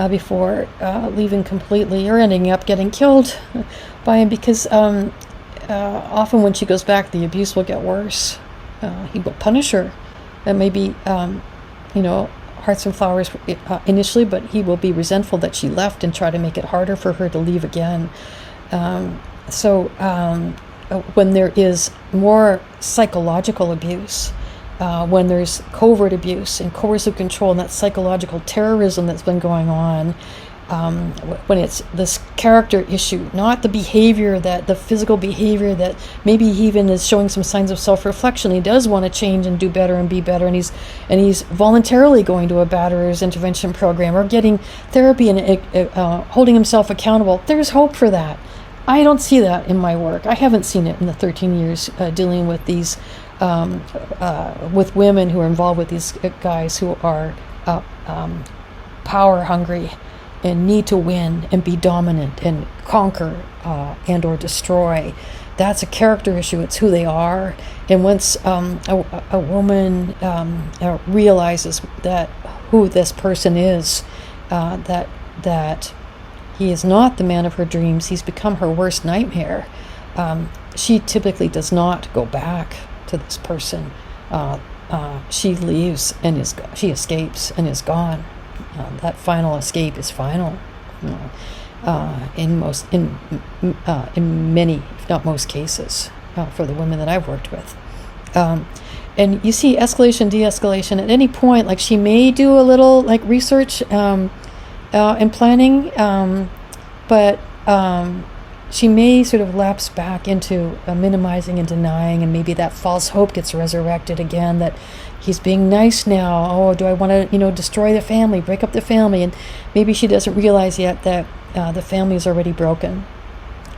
before leaving completely or ending up getting killed by him, because often when she goes back, the abuse will get worse. He will punish her, and maybe hearts and flowers initially, but he will be resentful that she left and try to make it harder for her to leave again. When there is more psychological abuse, when there's covert abuse and coercive control and that psychological terrorism that's been going on, when it's this character issue, not the behavior, the physical behavior that maybe he even is showing some signs of self-reflection. He does want to change and do better and be better, and he's voluntarily going to a batterer's intervention program or getting therapy and holding himself accountable. There's hope for that. I don't see that in my work. I haven't seen it in the 13 years dealing with these, with women who are involved with these guys who are power hungry and need to win and be dominant and conquer and or destroy. That's a character issue. It's who they are. And once a woman realizes that who this person is, that he is not the man of her dreams, he's become her worst nightmare, she typically does not go back to this person. She leaves and she escapes and is gone. That final escape is final. In many, if not most cases, for the women that I've worked with. And you see escalation, de-escalation at any point. She may do a little research and planning, but she may sort of lapse back into minimizing and denying, and maybe that false hope gets resurrected again, that he's being nice now. Oh, do I want to, destroy the family, break up the family? And maybe she doesn't realize yet that the family is already broken.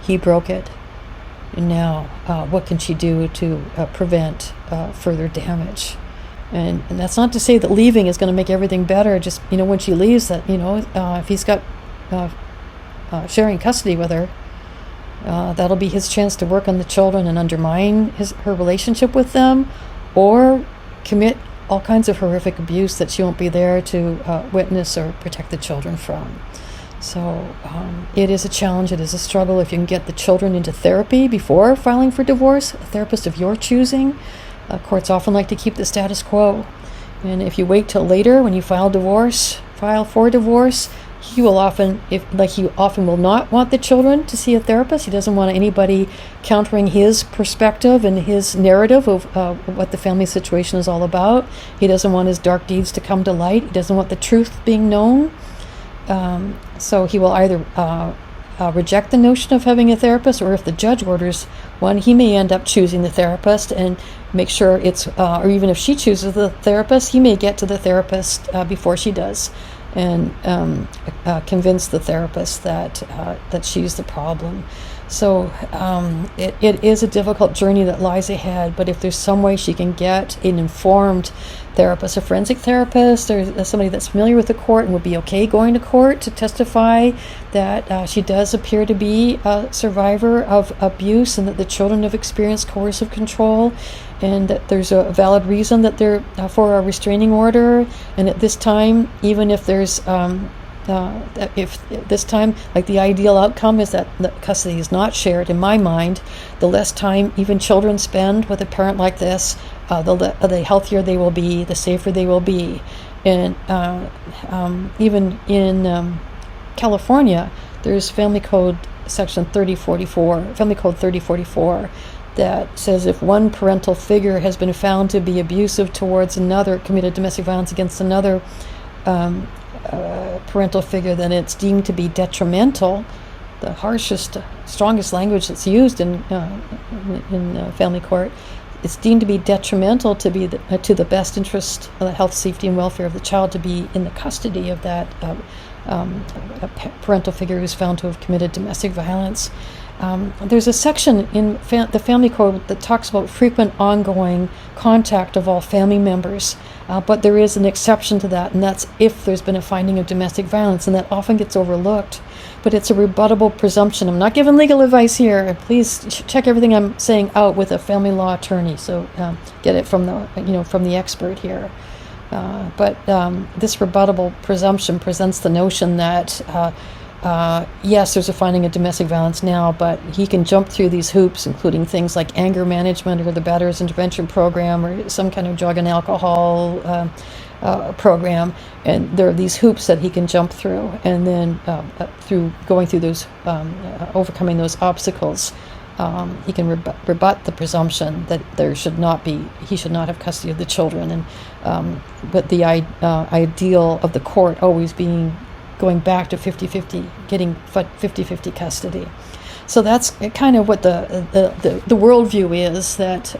He broke it. And now, what can she do to prevent further damage? And that's not to say that leaving is going to make everything better. Just, when she leaves, that, if he's got sharing custody with her, that'll be his chance to work on the children and undermine her relationship with them, or commit all kinds of horrific abuse that she won't be there to witness or protect the children from. So it is a challenge, it is a struggle. If you can get the children into therapy before filing for divorce, a therapist of your choosing. Courts often like to keep the status quo. And if you wait till later when you file for divorce, he often will not want the children to see a therapist. He doesn't want anybody countering his perspective and his narrative of what the family situation is all about. He doesn't want his dark deeds to come to light. He doesn't want the truth being known. So he will either reject the notion of having a therapist, or if the judge orders one, he may end up choosing the therapist and make sure it's, or even if she chooses the therapist, he may get to the therapist before she does, and convince the therapist that she's the problem. So it is a difficult journey that lies ahead, but if there's some way she can get an informed therapist, a forensic therapist, or somebody that's familiar with the court and would be okay going to court to testify that she does appear to be a survivor of abuse and that the children have experienced coercive control, and that there's a valid reason that they're for a restraining order, and at this time, even if there's if this time, like, the ideal outcome is that the custody is not shared, in my mind, the less time even children spend with a parent like this, the healthier they will be, the safer they will be. And even in California, there's Family Code Section 3044, Family Code 3044, that says if one parental figure has been found to be abusive towards another, committed domestic violence against another parental figure, then it's deemed to be detrimental. The harshest, strongest language that's used in family court, it's deemed to be detrimental to the best interest of the health, safety, and welfare of the child to be in the custody of that parental figure who's found to have committed domestic violence. There's a section in the Family Code that talks about frequent ongoing contact of all family members, but there is an exception to that, and that's if there's been a finding of domestic violence, and that often gets overlooked. But it's a rebuttable presumption. I'm not giving legal advice here. Please check everything I'm saying out with a family law attorney, so get it from the expert here. But this rebuttable presumption presents the notion that yes, there's a finding of domestic violence now, but he can jump through these hoops, including things like anger management or the batterers intervention program or some kind of drug and alcohol program, and there are these hoops that he can jump through, and then through going through those, overcoming those obstacles, he can rebut the presumption that he should not have custody of the children, and but the ideal of the court always being going back to 50-50, getting 50-50 custody. So that's kind of what the worldview is, that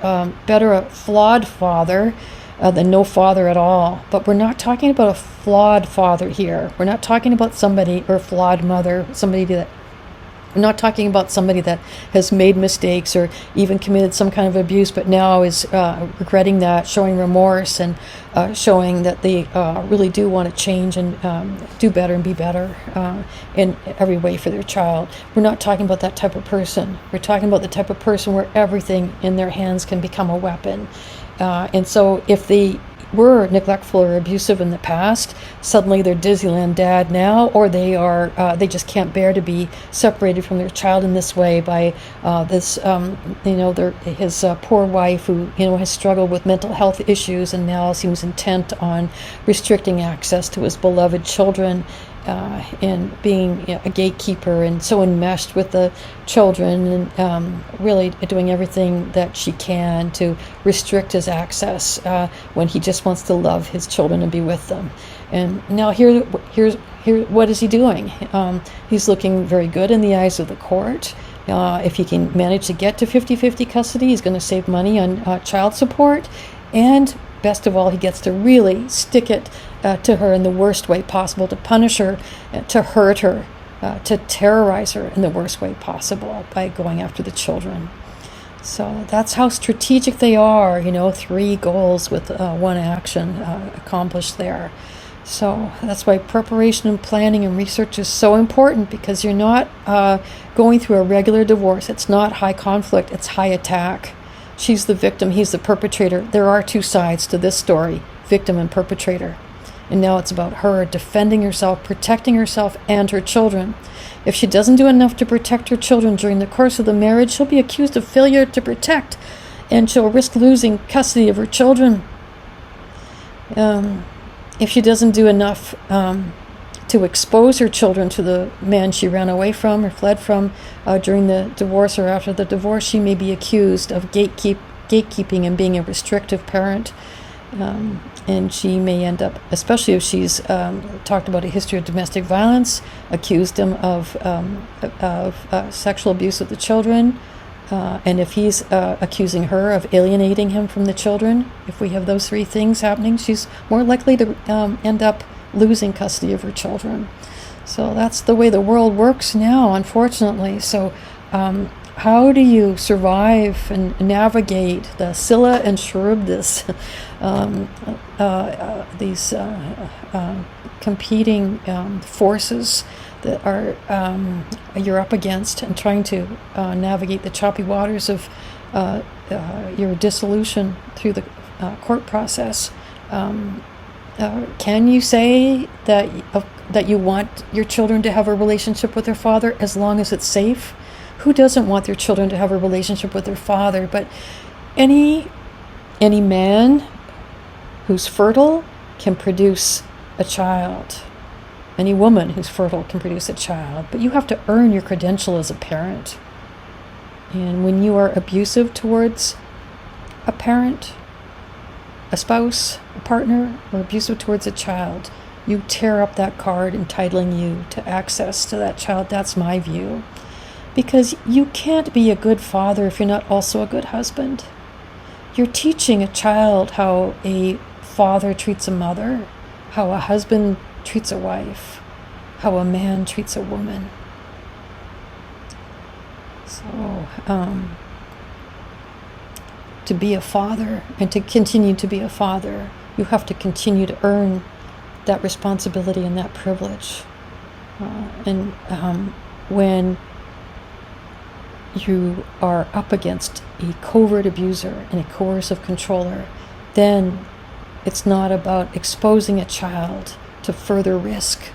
better a flawed father than no father at all. But we're not talking about a flawed father here. We're not talking about somebody, or a flawed mother, we're not talking about somebody that has made mistakes or even committed some kind of abuse, but now is regretting that, showing remorse, and showing that they really do want to change and do better and be better in every way for their child. We're not talking about that type of person. We're talking about the type of person where everything in their hands can become a weapon. And so if they were neglectful or abusive in the past, suddenly they're Disneyland dad now, or they just can't bear to be separated from their child in this way by his poor wife who has struggled with mental health issues and now seems intent on restricting access to his beloved children, and being a gatekeeper and so enmeshed with the children, and really doing everything that she can to restrict his access when he just wants to love his children and be with them. And now here, what is he doing? He's looking very good in the eyes of the court. If he can manage to get to 50-50 custody, he's going to save money on child support, and best of all, he gets to really stick it to her in the worst way possible, to punish her, to hurt her, to terrorize her in the worst way possible by going after the children. So that's how strategic they are, 3 goals with one action accomplished there. So that's why preparation and planning and research is so important, because you're not going through a regular divorce. It's not high conflict, it's high attack. She's the victim, he's the perpetrator. There are 2 sides to this story, victim and perpetrator. And now it's about her defending herself, protecting herself and her children. If she doesn't do enough to protect her children during the course of the marriage, she'll be accused of failure to protect, and she'll risk losing custody of her children. If she doesn't do enough to expose her children to the man she ran away from or fled from during the divorce or after the divorce, she may be accused of gatekeeping and being a restrictive parent. And she may end up, especially if she's talked about a history of domestic violence, accused him of sexual abuse of the children, and if he's accusing her of alienating him from the children, if we have those 3 things happening, she's more likely to end up losing custody of her children. So that's the way the world works now, unfortunately. So how do you survive and navigate the Scylla and Charybdis, these competing forces that are you're up against, and trying to navigate the choppy waters of your dissolution through the court process? Can you say that you want your children to have a relationship with their father as long as it's safe? Who doesn't want their children to have a relationship with their father? But any man who's fertile can produce a child. Any woman who's fertile can produce a child. But you have to earn your credential as a parent. And when you are abusive towards a parent, a spouse, a partner, or abusive towards a child, you tear up that card entitling you to access to that child. That's my view. Because you can't be a good father if you're not also a good husband. You're teaching a child how a father treats a mother, how a husband treats a wife, how a man treats a woman. So, to be a father and to continue to be a father, you have to continue to earn that responsibility and that privilege. When you are up against a covert abuser and a coercive controller, then it's not about exposing a child to further risk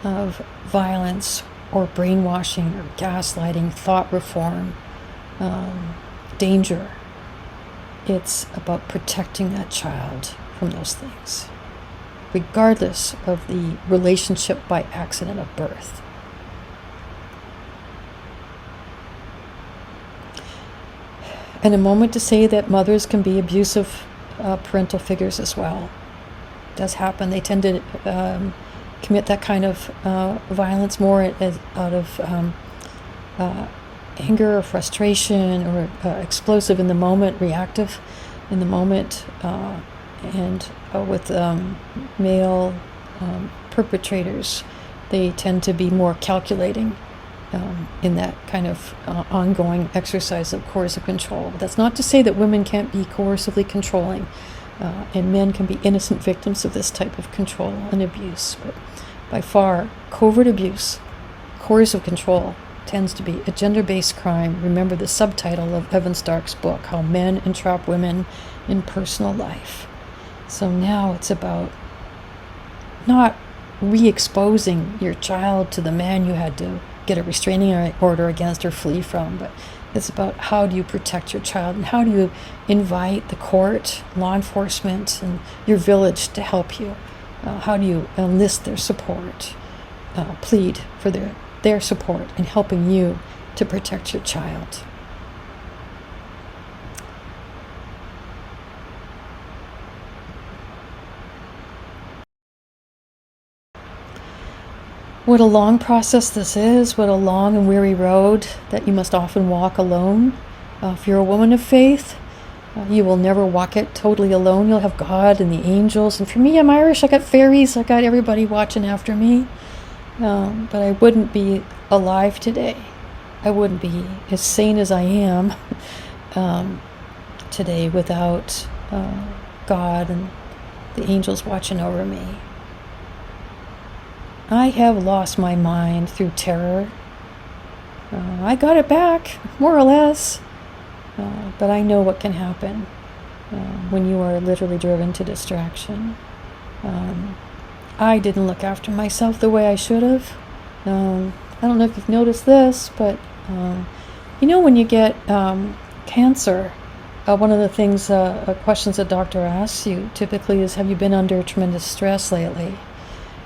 of violence or brainwashing or gaslighting, thought reform, danger. It's about protecting that child from those things, regardless of the relationship by accident of birth. And a moment to say that mothers can be abusive parental figures as well. It does happen. They tend to commit that kind of violence more out of anger or frustration, or explosive in the moment, reactive in the moment, and with male perpetrators, they tend to be more calculating in that kind of ongoing exercise of coercive control. But that's not to say that women can't be coercively controlling, and men can be innocent victims of this type of control and abuse. But by far, covert abuse, coercive control, tends to be a gender-based crime. Remember the subtitle of Evan Stark's book, How Men Entrap Women in Personal Life. So now it's about not re-exposing your child to the man you had to get a restraining order against or flee from, but it's about how do you protect your child, and how do you invite the court, law enforcement, and your village to help you. How do you enlist their support, plead for their support in helping you to protect your child. What a long process this is, what a long and weary road that you must often walk alone. If you're a woman of faith, you will never walk it totally alone. You'll have God and the angels. And for me, I'm Irish, I got fairies, I got everybody watching after me. But I wouldn't be alive today. I wouldn't be as sane as I am today without God and the angels watching over me. I have lost my mind through terror. I got it back, more or less. But I know what can happen when you are literally driven to distraction. I didn't look after myself the way I should have. I don't know if you've noticed this, but when you get cancer, one of the things, questions a doctor asks you typically is, have you been under tremendous stress lately?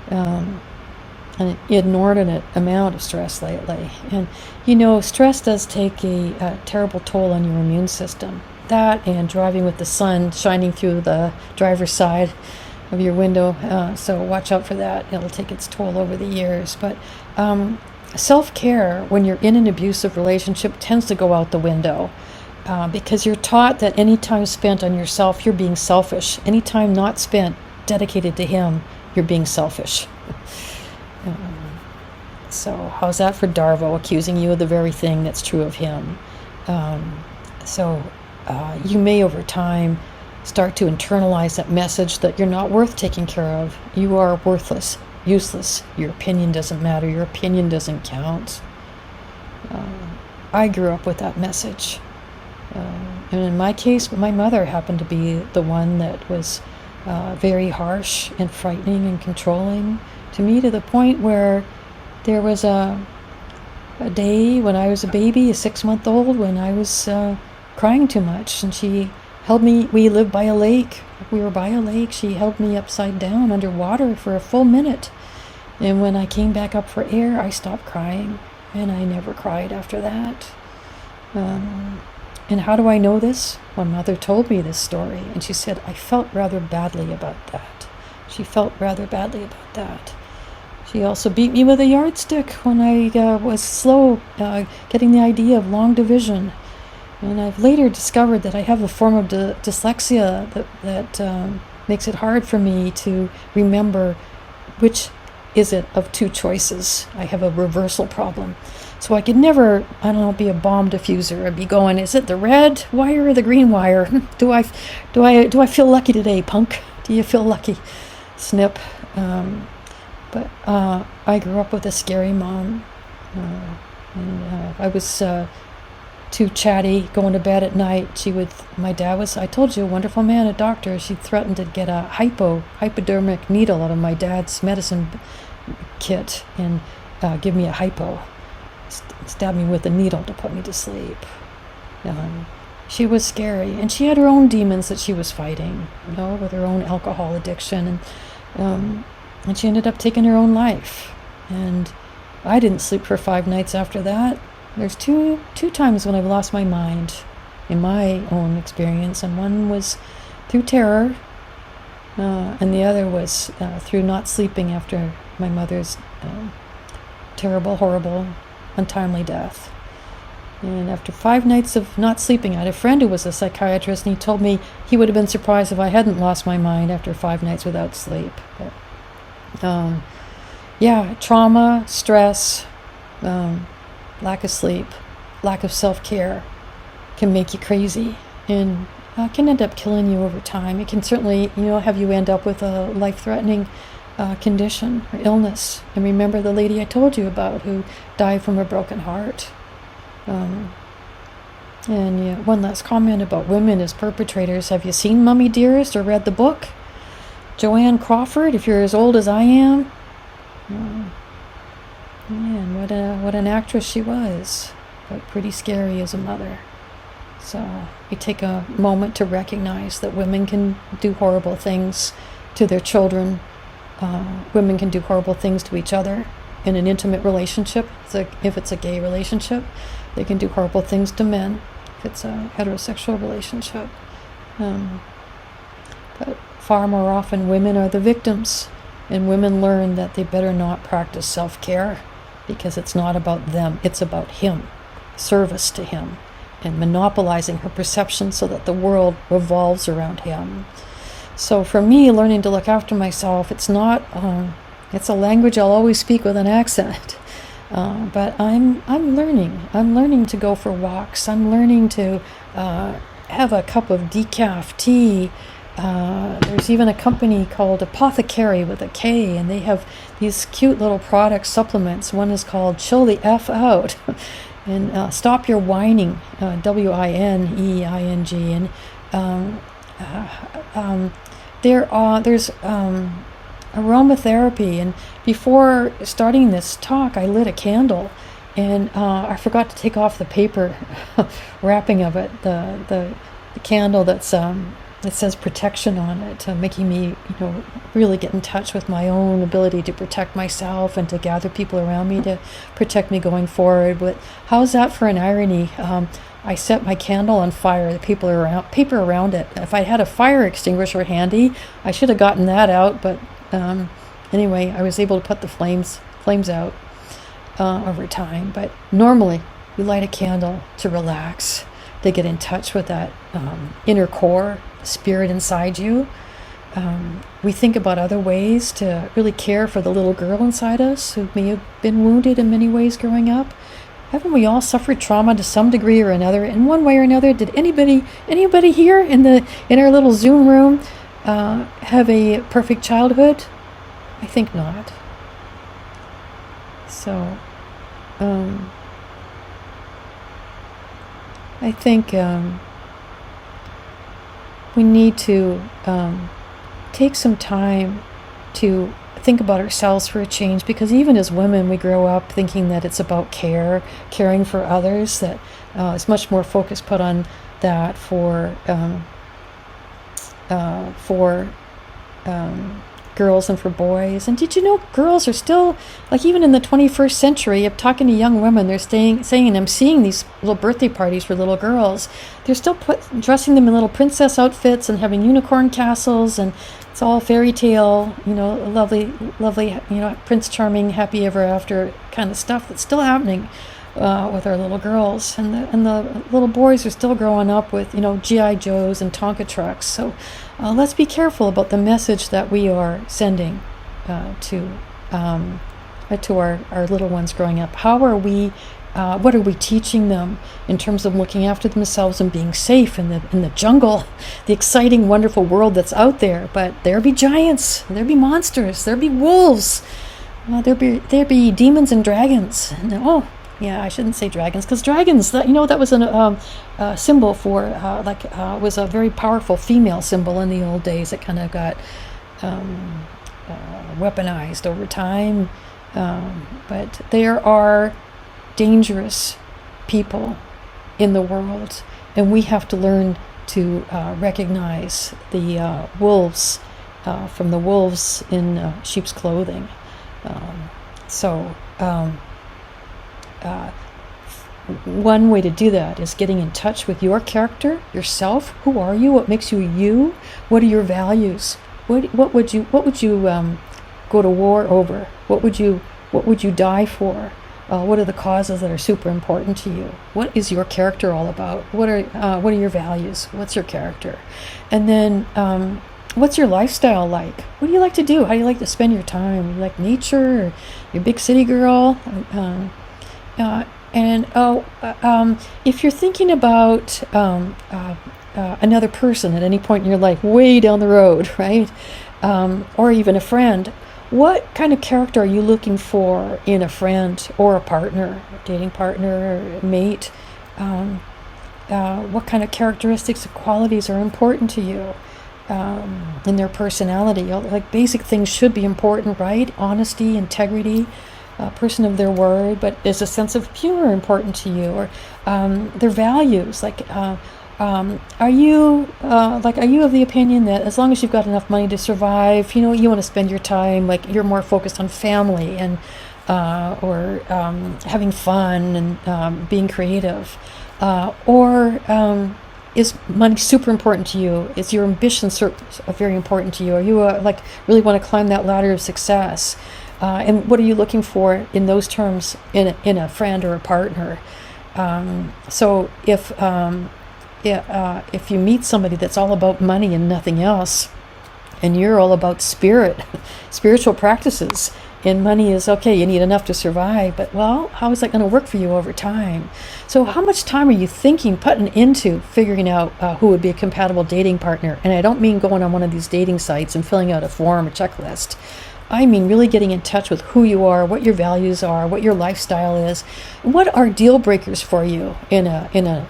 An inordinate amount of stress lately. And stress does take a terrible toll on your immune system. That, and driving with the sun shining through the driver's side of your window, so watch out for that. It'll take its toll over the years. But self-care when you're in an abusive relationship tends to go out the window, because you're taught that any time spent on yourself, you're being selfish. Any time not spent dedicated to him, you're being selfish. So how's that for Darvo accusing you of the very thing that's true of him? You may over time start to internalize that message that you're not worth taking care of. You are worthless, useless. Your opinion doesn't matter. Your opinion doesn't count. I grew up with that message. And in my case, my mother happened to be the one that was very harsh and frightening and controlling to me, to the point where there was a day when I was a baby, a 6-month-old, when I was crying too much, and she held me. We lived by a lake. We were by a lake. She held me upside down underwater for a full minute. And when I came back up for air, I stopped crying, and I never cried after that. And how do I know this? My mother told me this story, and she said, I felt rather badly about that. She felt rather badly about that. She also beat me with a yardstick when I was slow getting the idea of long division. And I've later discovered that I have a form of dyslexia that makes it hard for me to remember which is it of two choices. I have a reversal problem. So I could never, be a bomb diffuser. I'd be going, is it the red wire or the green wire? Do I feel lucky today, punk? Do you feel lucky? Snip. But I grew up with a scary mom. I was too chatty, going to bed at night. My dad was, I told you, a wonderful man, a doctor. She threatened to get a hypodermic needle out of my dad's medicine kit and give me a hypo. Stab me with a needle to put me to sleep. She was scary, and she had her own demons that she was fighting, with her own alcohol addiction, and she ended up taking her own life. And I didn't sleep for 5 nights after that. There's two times when I've lost my mind in my own experience, and one was through terror, and the other was through not sleeping after my mother's terrible, horrible, untimely death. And after 5 nights of not sleeping, I had a friend who was a psychiatrist, and he told me he would have been surprised if I hadn't lost my mind after 5 nights without sleep. But, trauma, stress, lack of sleep, lack of self-care can make you crazy, and can end up killing you over time. It can certainly, have you end up with a life-threatening condition or illness. And remember the lady I told you about who died from a broken heart. One last comment about women as perpetrators. Have you seen Mummy Dearest or read the book? Joanne Crawford, if you're as old as I am. Man, what an actress she was, but pretty scary as a mother. So we take a moment to recognize that women can do horrible things to their children. Women can do horrible things to each other in an intimate relationship. If it's a gay relationship, they can do horrible things to men if it's a heterosexual relationship. But far more often, women are the victims, and women learn that they better not practice self-care because it's not about them, it's about him, service to him, and monopolizing her perception so that the world revolves around him. So for me, learning to look after myself, it's not, it's a language I'll always speak with an accent. But I'm learning to go for walks. I'm learning to have a cup of decaf tea. There's even a company called Apothecary with a K, and they have these cute little product supplements. One is called Chill the F Out and Stop Your Whining, WINEING. And there's aromatherapy, and before starting this talk I lit a candle, and I forgot to take off the paper wrapping of it, the candle that says protection on it, making me really get in touch with my own ability to protect myself and to gather people around me to protect me going forward. But how's that for an irony? I set my candle on fire, the paper around it. If I had a fire extinguisher handy, I should have gotten that out, but anyway, I was able to put the flames out over time. But normally, you light a candle to relax, to get in touch with that inner core, spirit inside you, we think about other ways to really care for the little girl inside us who may have been wounded in many ways growing up. Haven't we all suffered trauma to some degree or another, in one way or another? Did anybody here in our little Zoom room have a perfect childhood? I think not. So, I think we need to take some time to think about ourselves for a change, because even as women, we grow up thinking that it's about caring for others, that it's much more focus put on that for girls and for boys. And did you know girls are still, like, even in the 21st century, I'm talking to young women, they're saying, I'm seeing these little birthday parties for little girls, they're still dressing them in little princess outfits and having unicorn castles, and it's all fairy tale, lovely, Prince Charming, happy ever after kind of stuff that's still happening with our little girls. And the little boys are still growing up with, G.I. Joes and Tonka trucks. So let's be careful about the message that we are sending to our little ones growing up. How are we? What are we teaching them in terms of looking after themselves and being safe in the jungle, the exciting, wonderful world that's out there? But there be giants, there be monsters, there be wolves, there be demons and dragons. And, I shouldn't say dragons, because dragons, that was a symbol for was a very powerful female symbol in the old days. It kind of got weaponized over time, but there are dangerous people in the world, and we have to learn to recognize the wolves from the wolves in sheep's clothing. One way to do that is getting in touch with your character, yourself. Who are you? What makes you you? What are your values? What would you go to war over? What would you die for? What are the causes that are super important to you? What is your character all about? What are your values? What's your character? And then what's your lifestyle like? What do you like to do? How do you like to spend your time? You like nature? Or you're a big city girl? If you're thinking about another person at any point in your life, way down the road, right? Or even a friend, what kind of character are you looking for in a friend or a partner, a dating partner, or a mate? What kind of characteristics and qualities are important to you in their personality? Like, basic things should be important, right? Honesty, integrity, a person of their word, but is a sense of humor important to you? Or their values, are you of the opinion that as long as you've got enough money to survive, you want to spend your time, like, you're more focused on family and or having fun and being creative, or is money super important to you? Is your ambition very important to you? Are you really want to climb that ladder of success? And what are you looking for in those terms in a friend or a partner? So if you meet somebody that's all about money and nothing else, and you're all about spiritual practices, and money is okay, you need enough to survive, but how is that going to work for you over time? So how much time are you putting into figuring out who would be a compatible dating partner? And I don't mean going on one of these dating sites and filling out a form or checklist. I mean really getting in touch with who you are, what your values are, what your lifestyle is, what are deal breakers for you in a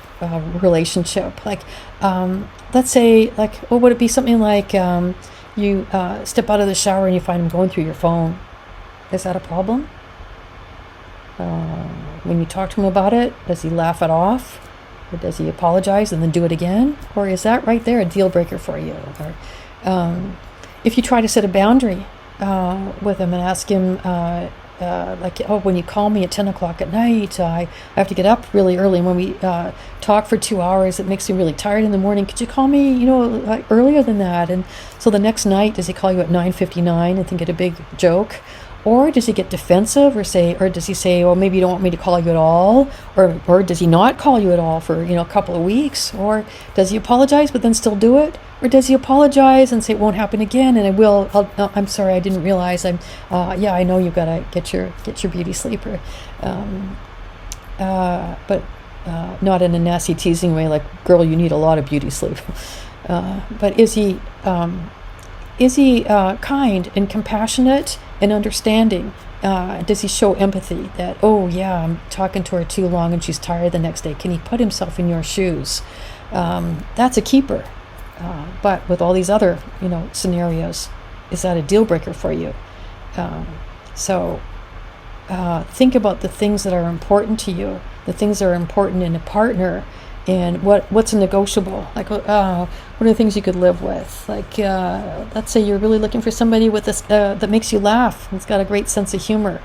relationship. Let's say, would it be something like you step out of the shower and you find him going through your phone? Is that a problem? When you talk to him about it, does he laugh it off? Or does he apologize and then do it again? Or is that right there a deal breaker for you? Or if you try to set a boundary with him and ask him, when you call me at 10 o'clock at night, I have to get up really early, and when we talk for 2 hours, it makes me really tired in the morning. Could you call me, earlier than that? And so the next night, does he call you at 9:59 and think it a big joke? Or does he get defensive or does he say, oh, maybe you don't want me to call you at all? Or does he not call you at all for, a couple of weeks? Or does he apologize but then still do it? Or does he apologize and say it won't happen again? And I'm sorry, I didn't realize. I know you've got to get your beauty sleep. But not in a nasty teasing way, like, girl, you need a lot of beauty sleep. But is he kind and compassionate and understanding? Does he show empathy that, oh yeah, I'm talking to her too long and she's tired the next day? Can he put himself in your shoes? That's a keeper. But with all these other, scenarios, is that a deal breaker for you? Think about the things that are important to you, the things that are important in a partner, and what's a negotiable. Like, what are the things you could live with? Like, let's say you're really looking for somebody with this that makes you laugh. It's got a great sense of humor.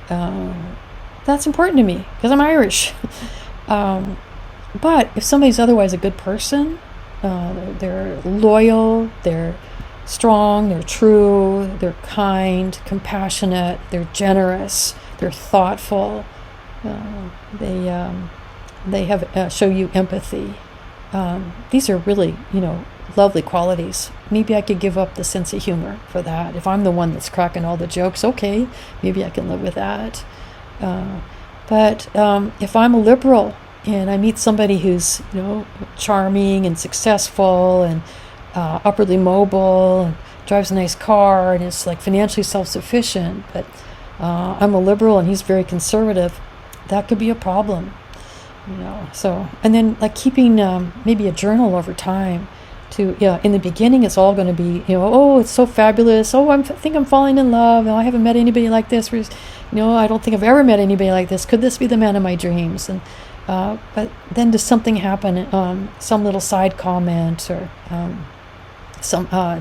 That's important to me because I'm Irish. But if somebody's otherwise a good person, they're loyal, they're strong, they're true, they're kind, compassionate, they're generous, they're thoughtful, they have show you empathy. These are really, lovely qualities. Maybe I could give up the sense of humor for that. If I'm the one that's cracking all the jokes, okay, maybe I can live with that. But if I'm a liberal and I meet somebody who's, charming and successful and upwardly mobile and drives a nice car and is like financially self-sufficient, but I'm a liberal and he's very conservative, that could be a problem. And then like keeping maybe a journal over time in the beginning it's all going to be, oh, it's so fabulous, oh, I think I'm falling in love, I haven't met anybody like this, I don't think I've ever met anybody like this, could this be the man of my dreams? And but then does something happen, some little side comment or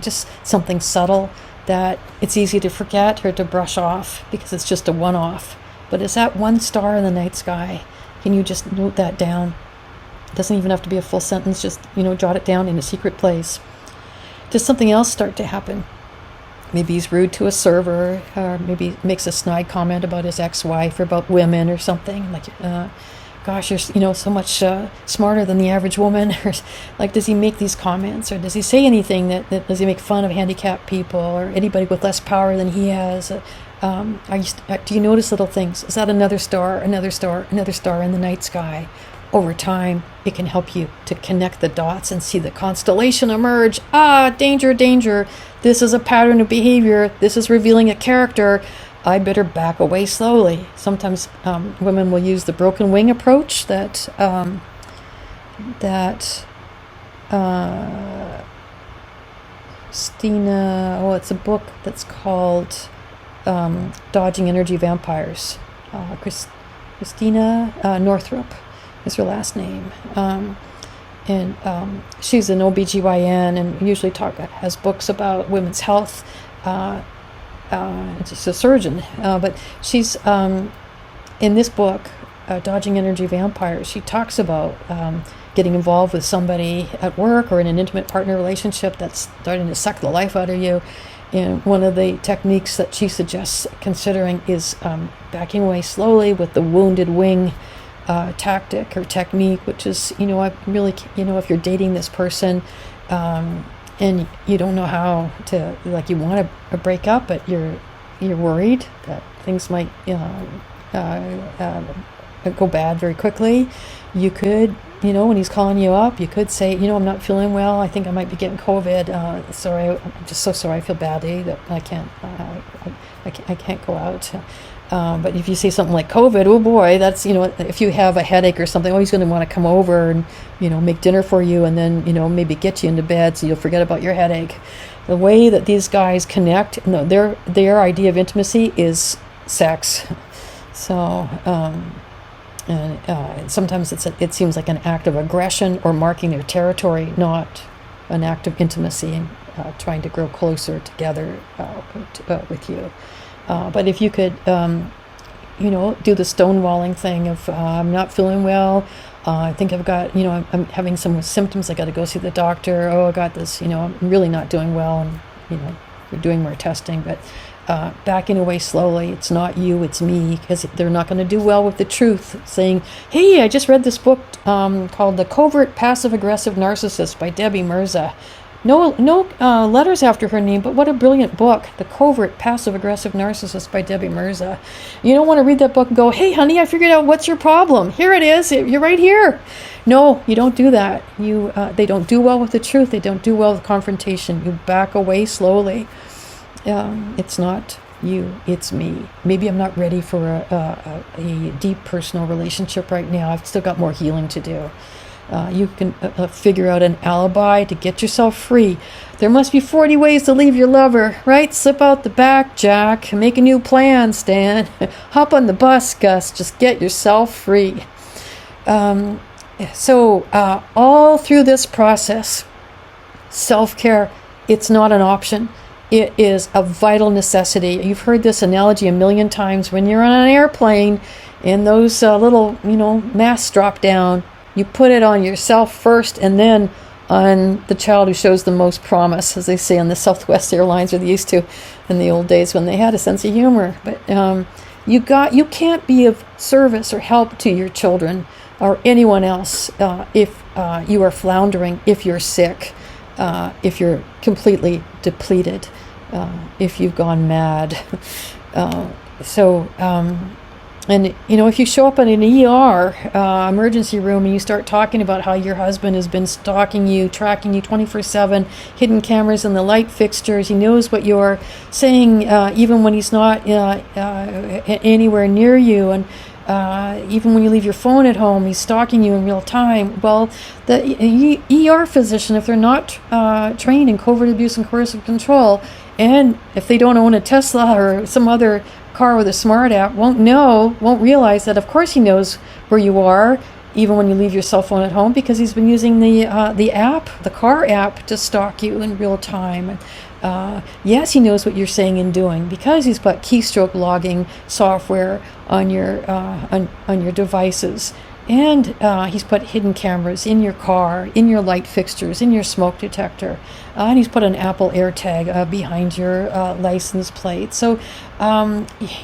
just something subtle that it's easy to forget or to brush off because it's just a one-off. But is that one star in the night sky? Can you just note that down? It doesn't even have to be a full sentence, just, jot it down in a secret place. Does something else start to happen? Maybe he's rude to a server, or maybe makes a snide comment about his ex-wife or about women or something. Like, gosh, you're, so much smarter than the average woman. Or like, does he make these comments? Or does he say anything that does he make fun of handicapped people or anybody with less power than he has? Do you notice little things? Is that another star, another star, another star in the night sky? Over time, it can help you to connect the dots and see the constellation emerge. Danger, danger. This is a pattern of behavior. This is revealing a character. I better back away slowly. Sometimes women will use the broken wing approach that it's a book that's called Dodging Energy Vampires. Christina Northrup is her last name. And she's an OBGYN and usually has books about women's health. She's a surgeon, but she's in this book, Dodging Energy Vampires, she talks about getting involved with somebody at work or in an intimate partner relationship that's starting to suck the life out of you. And one of the techniques that she suggests considering is backing away slowly with the wounded wing tactic or technique, which is, I really, if you're dating this person and you don't know how to, like, you want to break up, but you're worried that things might go bad very quickly, you could, when he's calling you up, you could say, I'm not feeling well, I think I might be getting COVID, sorry, I'm just so sorry, I feel badly that I can't go out. But if you say something like COVID, oh boy, that's, if you have a headache or something, he's going to want to come over and, make dinner for you and then, maybe get you into bed so you'll forget about your headache. The way that these guys connect, their idea of intimacy is sex. So, and sometimes it seems like an act of aggression or marking their territory, not an act of intimacy and trying to grow closer together with you. But if you could, do the stonewalling thing of I'm not feeling well, I think I've got, I'm having some symptoms, I got to go see the doctor, I got this, I'm really not doing well, and, we're doing more testing, but backing away slowly. It's not you, it's me, because they're not going to do well with the truth. Saying, hey, I just read this book called The Covert Passive-Aggressive Narcissist by Debbie Mirza. No letters after her name, but what a brilliant book. The Covert Passive-Aggressive Narcissist by Debbie Mirza. You don't want to read that book and go, hey, honey, I figured out what's your problem. Here it is. You're right here. No, you don't do that. They don't do well with the truth. They don't do well with confrontation. You back away slowly. It's not you, it's me. Maybe I'm not ready for a deep personal relationship right now. I've still got more healing to do. You can figure out an alibi to get yourself free. There must be 40 ways to leave your lover, right? Slip out the back, Jack. Make a new plan, Stan. Hop on the bus, Gus. Just get yourself free. So all through this process, self-care, it's not an option. It is a vital necessity. You've heard this analogy a million times. When you're on an airplane and those little, masks drop down, you put it on yourself first and then on the child who shows the most promise, as they say on the Southwest Airlines, or they used to in the old days when they had a sense of humor. But you can't be of service or help to your children or anyone else if you are floundering, if you're sick, if you're completely depleted, if you've gone mad. And, if you show up in an ER emergency room and you start talking about how your husband has been stalking you, tracking you 24/7, hidden cameras in the light fixtures, he knows what you're saying even when he's not anywhere near you, and even when you leave your phone at home, he's stalking you in real time. Well, the ER physician, if they're not trained in covert abuse and coercive control, and if they don't own a Tesla or some other car with a smart app, won't realize that of course he knows where you are even when you leave your cell phone at home, because he's been using the car app to stalk you in real time. Yes, he knows what you're saying and doing because he's put keystroke logging software on your devices, and he's put hidden cameras in your car, in your light fixtures, in your smoke detector, and he's put an Apple AirTag behind your license plate. So,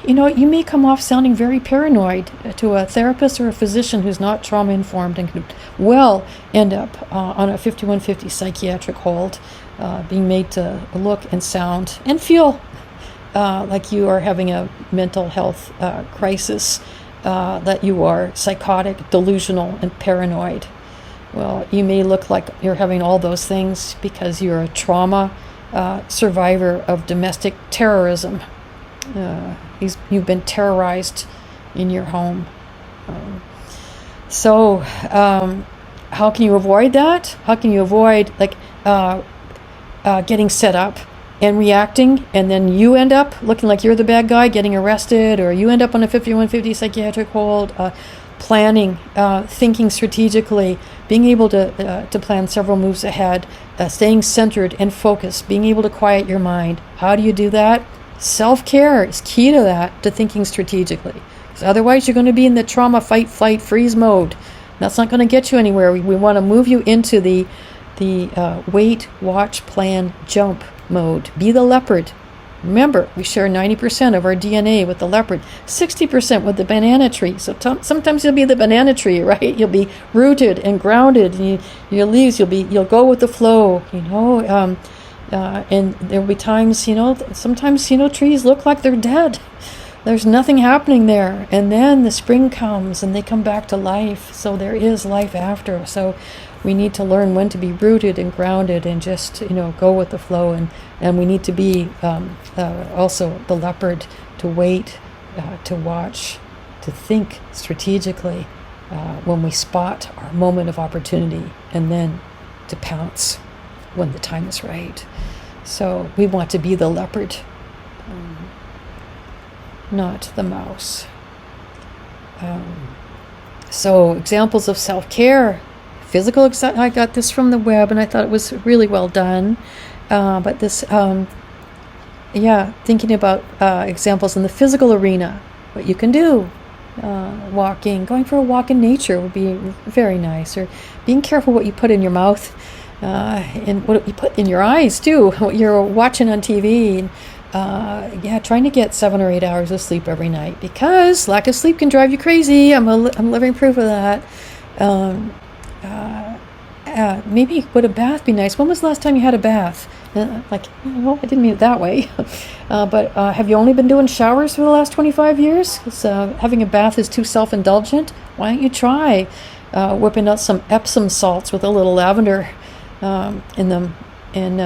you may come off sounding very paranoid to a therapist or a physician who's not trauma-informed and could well end up on a 5150 psychiatric hold, being made to look and sound and feel like you are having a mental health crisis, that you are psychotic, delusional, and paranoid. Well, you may look like you're having all those things because you're a trauma survivor of domestic terrorism. You've been terrorized in your home. So how can you avoid that? How can you avoid getting set up and reacting, and then you end up looking like you're the bad guy, getting arrested, or you end up on a 5150 psychiatric hold? Planning, thinking strategically, being able to plan several moves ahead, staying centered and focused, being able to quiet your mind. How do you do that? Self-care is key to that, to thinking strategically. Because otherwise you're going to be in the trauma, fight, flight, freeze mode. That's not going to get you anywhere. We want to move you into the wait, watch, plan, jump mode. Be the leopard. Remember, we share 90% of our DNA with the leopard, 60% with the banana tree. So sometimes you'll be the banana tree, right? You'll be rooted and grounded, and your leaves, you'll go with the flow, and there'll be times, sometimes, trees look like they're dead. There's nothing happening there. And then the spring comes and they come back to life. So there is life after. So we need to learn when to be rooted and grounded and just, go with the flow. And we need to be also the leopard, to wait, to watch, to think strategically when we spot our moment of opportunity, and then to pounce when the time is right. So we want to be the leopard, not the mouse. So examples of self-care. Physical, I got this from the web and I thought it was really well done. But this, thinking about examples in the physical arena, what you can do. Walking, going for a walk in nature would be very nice. Or being careful what you put in your mouth and what you put in your eyes too, what you're watching on TV. trying to get 7 or 8 hours of sleep every night, because lack of sleep can drive you crazy. I'm living proof of that. Maybe would a bath be nice? When was the last time you had a bath? I didn't mean it that way. But have you only been doing showers for the last 25 years? Because having a bath is too self-indulgent. Why don't you try whipping out some Epsom salts with a little lavender in them, and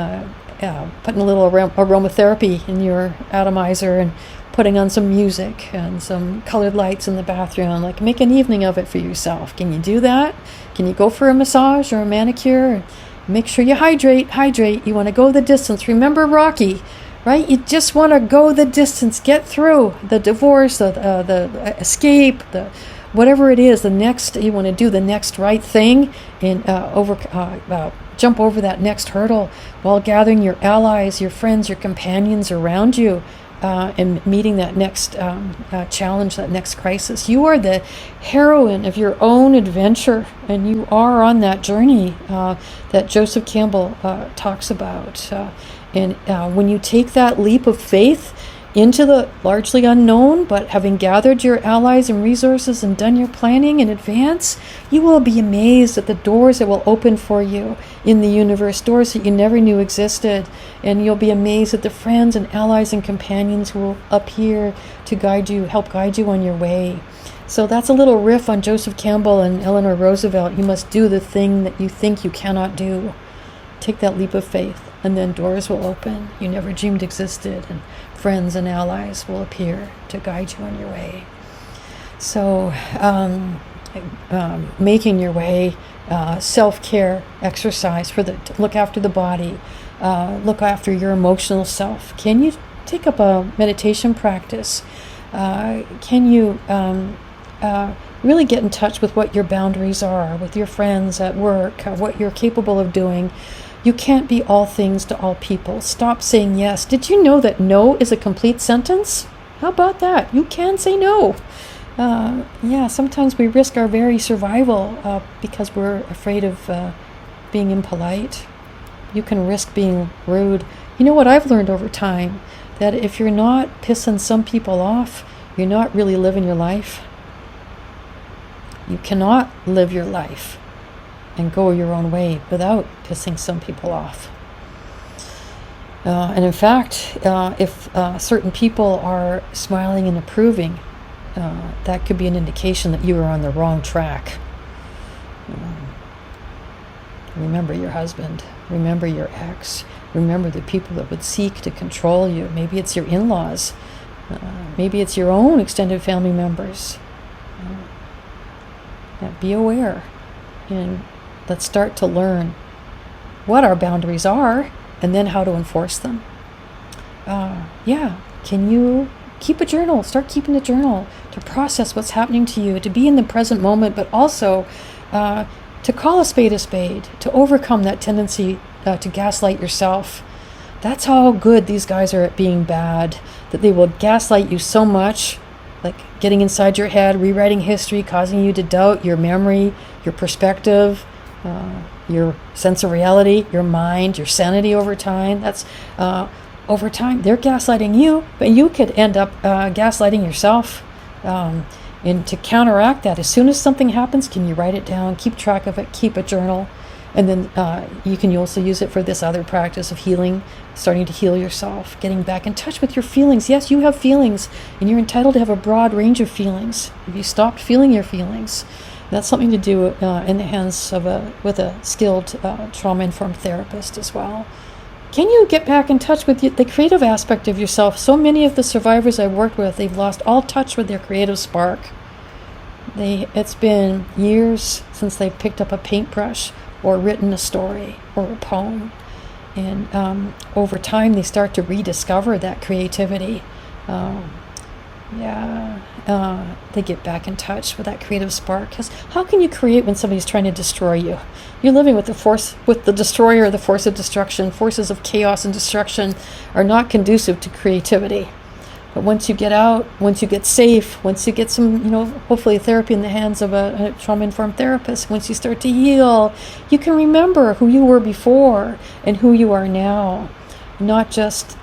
putting a little aromatherapy in your atomizer, and putting on some music and some colored lights in the bathroom. Like, make an evening of it for yourself. Can you do that? Can you go for a massage or a manicure? Make sure you hydrate. You want to go the distance. Remember Rocky, right? You just want to go the distance, get through the divorce, the escape, the whatever it is. You want to do the next right thing, and jump over that next hurdle while gathering your allies, your friends, your companions around you, and meeting that next challenge, that next crisis. You are the heroine of your own adventure, and you are on that journey that Joseph Campbell talks about. And when you take that leap of faith into the largely unknown, but having gathered your allies and resources and done your planning in advance, you will be amazed at the doors that will open for you in the universe, doors that you never knew existed. And you'll be amazed at the friends and allies and companions who will appear to help guide you on your way. So that's a little riff on Joseph Campbell and Eleanor Roosevelt. You must do the thing that you think you cannot do. Take that leap of faith, and then doors will open you never dreamed existed, and friends and allies will appear to guide you on your way. So making your way, self-care, exercise, look after the body, look after your emotional self. Can you take up a meditation practice? Can you really get in touch with what your boundaries are with your friends at work, what you're capable of doing? You can't be all things to all people. Stop saying yes. Did you know that no is a complete sentence? How about that? You can say no. Sometimes we risk our very survival because we're afraid of being impolite. You can risk being rude. You know what I've learned over time? That if you're not pissing some people off, you're not really living your life. You cannot live your life and go your own way without pissing some people off. And in fact, if certain people are smiling and approving, that could be an indication that you are on the wrong track. Remember your husband. Remember your ex. Remember the people that would seek to control you. Maybe it's your in-laws. Maybe it's your own extended family members. Be aware, and let's start to learn what our boundaries are, and then how to enforce them. Can you keep a journal? Start keeping a journal to process what's happening to you, to be in the present moment, but also to call a spade, to overcome that tendency to gaslight yourself. That's how good these guys are at being bad, that they will gaslight you so much, like getting inside your head, rewriting history, causing you to doubt your memory, your perspective, your sense of reality, your mind, your sanity over time. That's over time. They're gaslighting you, but you could end up gaslighting yourself. And to counteract that, as soon as something happens, can you write it down, keep track of it, keep a journal, and then you can also use it for this other practice of healing, starting to heal yourself, getting back in touch with your feelings. Yes, you have feelings, and you're entitled to have a broad range of feelings. If you stopped feeling your feelings, that's something to do in the hands of with a skilled trauma-informed therapist as well. Can you get back in touch with the creative aspect of yourself? So many of the survivors I've worked with, they've lost all touch with their creative spark. It's been years since they've picked up a paintbrush or written a story or a poem. And over time, they start to rediscover that creativity. They get back in touch with that creative spark. Because how can you create when somebody's trying to destroy you? You're living with the destroyer, the force of destruction. Forces of chaos and destruction are not conducive to creativity. But once you get out, once you get safe, once you get some, hopefully therapy in the hands of a trauma-informed therapist, once you start to heal, you can remember who you were before and who you are now. Not just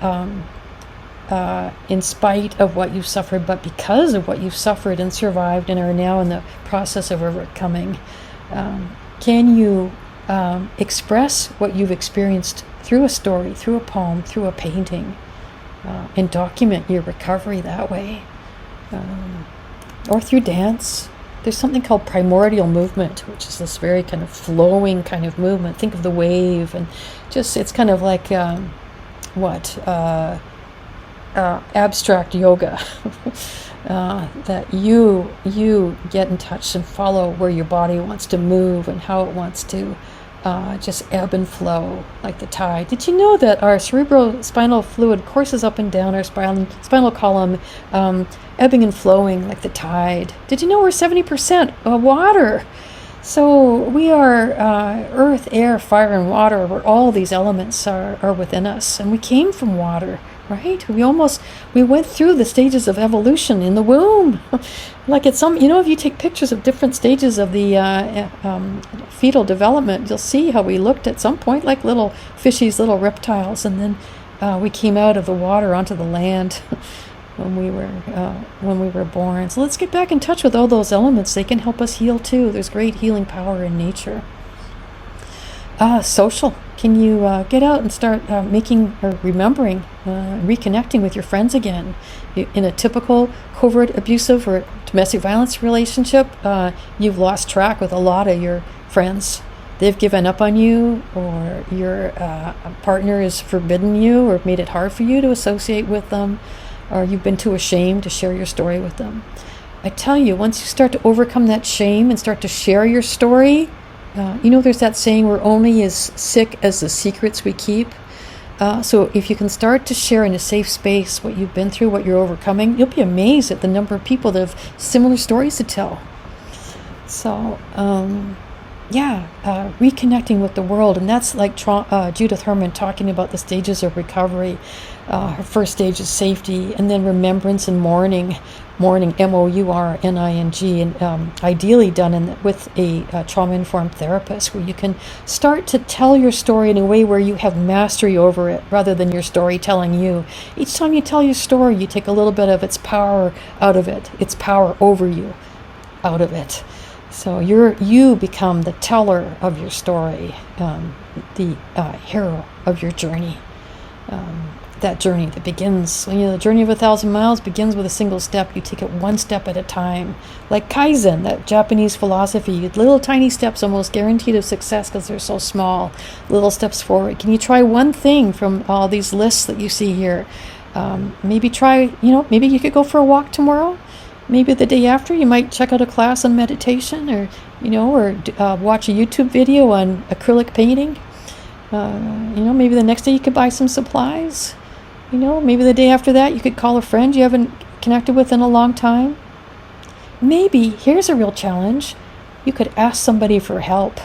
in spite of what you've suffered, but because of what you've suffered and survived and are now in the process of overcoming. Can you express what you've experienced through a story, through a poem, through a painting, and document your recovery that way? Or through dance. There's something called primordial movement, which is this very kind of flowing kind of movement. Think of the wave, and just, it's kind of like abstract yoga. That you get in touch and follow where your body wants to move and how it wants to just ebb and flow like the tide. Did you know that our cerebrospinal fluid courses up and down our spinal column, ebbing and flowing like the tide? Did you know we're 70% water? So we are earth, air, fire, and water, where all these elements are within us. And we came from water, right? We went through the stages of evolution in the womb. Like if you take pictures of different stages of the fetal development, you'll see how we looked at some point like little fishies, little reptiles, and then we came out of the water onto the land when we were born. So let's get back in touch with all those elements. They can help us heal too. There's great healing power in nature. Social. Can you get out and start making or remembering, reconnecting with your friends again? In a typical covert abusive or domestic violence relationship, you've lost track with a lot of your friends. They've given up on you, or your partner has forbidden you or made it hard for you to associate with them, or you've been too ashamed to share your story with them. I tell you, once you start to overcome that shame and start to share your story, there's that saying, we're only as sick as the secrets we keep. So if you can start to share in a safe space what you've been through, what you're overcoming, you'll be amazed at the number of people that have similar stories to tell. So, reconnecting with the world. And that's like Judith Herman talking about the stages of recovery. Her first stage is safety, and then remembrance and mourning, mourning, and ideally done with a trauma-informed therapist, where you can start to tell your story in a way where you have mastery over it, rather than your story telling you. Each time you tell your story, you take a little bit of its power out of it, its power over you out of it. So you become the teller of your story, the hero of your journey. That journey that begins, the journey of 1,000 miles begins with a single step. You take it one step at a time. Like Kaizen, that Japanese philosophy, little tiny steps almost guaranteed of success because they're so small. Little steps forward. Can you try one thing from all these lists that you see here? Maybe maybe you could go for a walk tomorrow. Maybe the day after you might check out a class on meditation, or watch a YouTube video on acrylic painting. Maybe the next day you could buy some supplies. Maybe the day after that you could call a friend you haven't connected with in a long time. Maybe, here's a real challenge, you could ask somebody for help.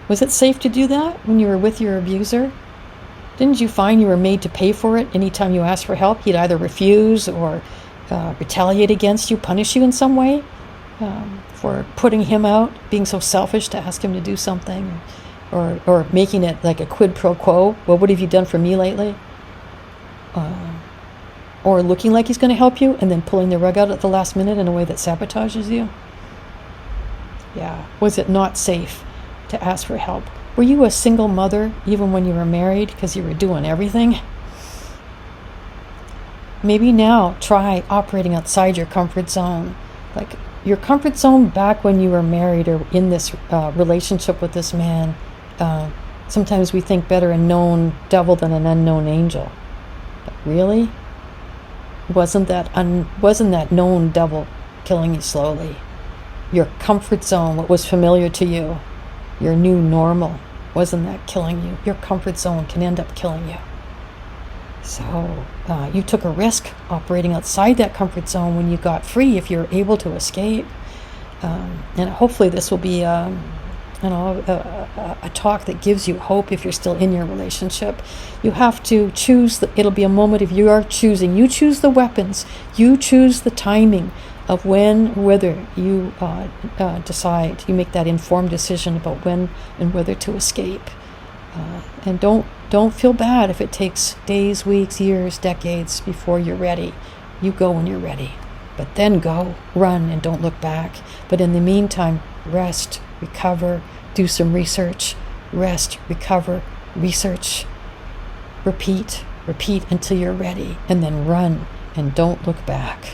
Was it safe to do that when you were with your abuser? Didn't you find you were made to pay for it anytime you asked for help? He'd either refuse or retaliate against you, punish you in some way for putting him out, being so selfish to ask him to do something, or making it like a quid pro quo. Well, what have you done for me lately? Or looking like he's going to help you and then pulling the rug out at the last minute in a way that sabotages you. Yeah. Was it not safe to ask for help? Were you a single mother even when you were married because you were doing everything? Maybe now try operating outside your comfort zone. Like your comfort zone back when you were married or in this relationship with this man. Sometimes we think better a known devil than an unknown angel. But really? Wasn't that known devil killing you slowly? Your comfort zone, what was familiar to you, your new normal, wasn't that killing you? Your comfort zone can end up killing you. So you took a risk operating outside that comfort zone when you got free, if you're able to escape. And hopefully this will be a talk that gives you hope if you're still in your relationship. You have to choose. It'll be a moment of your choosing. You choose the weapons. You choose the timing of whether you decide. You make that informed decision about when and whether to escape. And don't feel bad if it takes days, weeks, years, decades before you're ready. You go when you're ready. But then go, run, and don't look back. But in the meantime, rest, recover, do some research, rest, recover, research, repeat until you're ready, and then run and don't look back.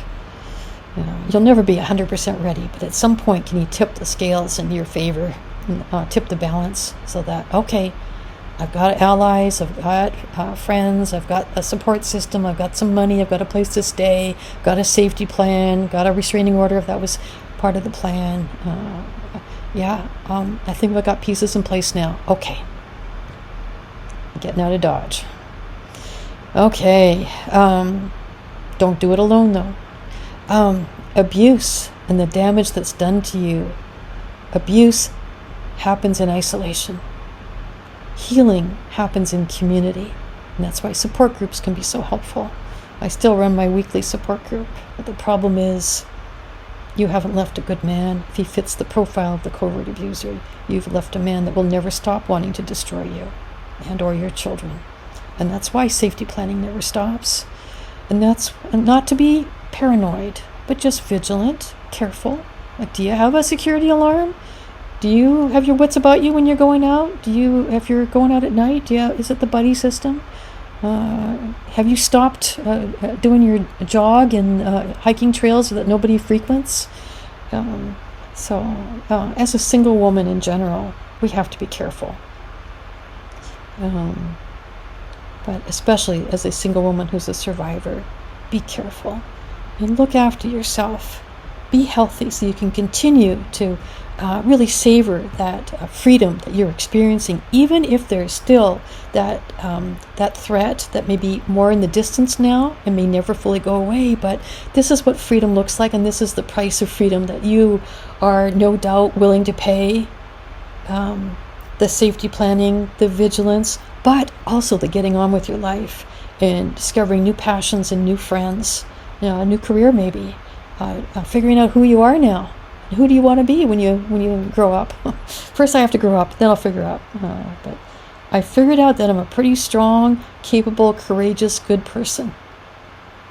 You'll never be 100% ready, but at some point can you tip the scales in your favor, and tip the balance so that, okay, I've got allies, I've got friends, I've got a support system, I've got some money, I've got a place to stay, got a safety plan, got a restraining order if that was part of the plan. I think I've got pieces in place now. Okay. Getting out of Dodge. Okay. Don't do it alone, though. Abuse and the damage that's done to you. Abuse happens in isolation. Healing happens in community. And that's why support groups can be so helpful. I still run my weekly support group. But the problem is, you haven't left a good man. If he fits the profile of the covert abuser, you've left a man that will never stop wanting to destroy you and or your children. And that's why safety planning never stops. And that's not to be paranoid, but just vigilant, careful. Like, do you have a security alarm? Do you have your wits about you when you're going out? If you're going out at night, is it the buddy system? Have you stopped doing your jog and hiking trails that nobody frequents? As a single woman in general, we have to be careful. But especially as a single woman who's a survivor, be careful and look after yourself. Be healthy so you can continue to really savor that freedom that you're experiencing, even if there's still that threat that may be more in the distance now and may never fully go away. But this is what freedom looks like, and this is the price of freedom that you are no doubt willing to pay. The safety planning, the vigilance, but also the getting on with your life and discovering new passions and new friends, a new career maybe, figuring out who you are now. Who do you want to be when you grow up? First I have to grow up, then I'll figure out. But I figured out that I'm a pretty strong, capable, courageous, good person.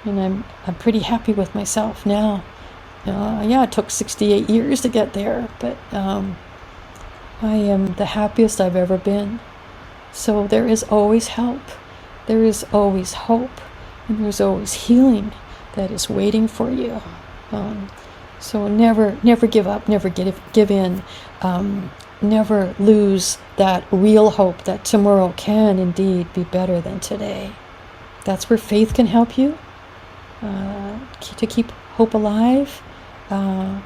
And I'm pretty happy with myself now. It took 68 years to get there, but I am the happiest I've ever been. So there is always help. There is always hope. And there's always healing that is waiting for you. So never give up, never give in, never lose that real hope that tomorrow can indeed be better than today. That's where faith can help you to keep hope alive. And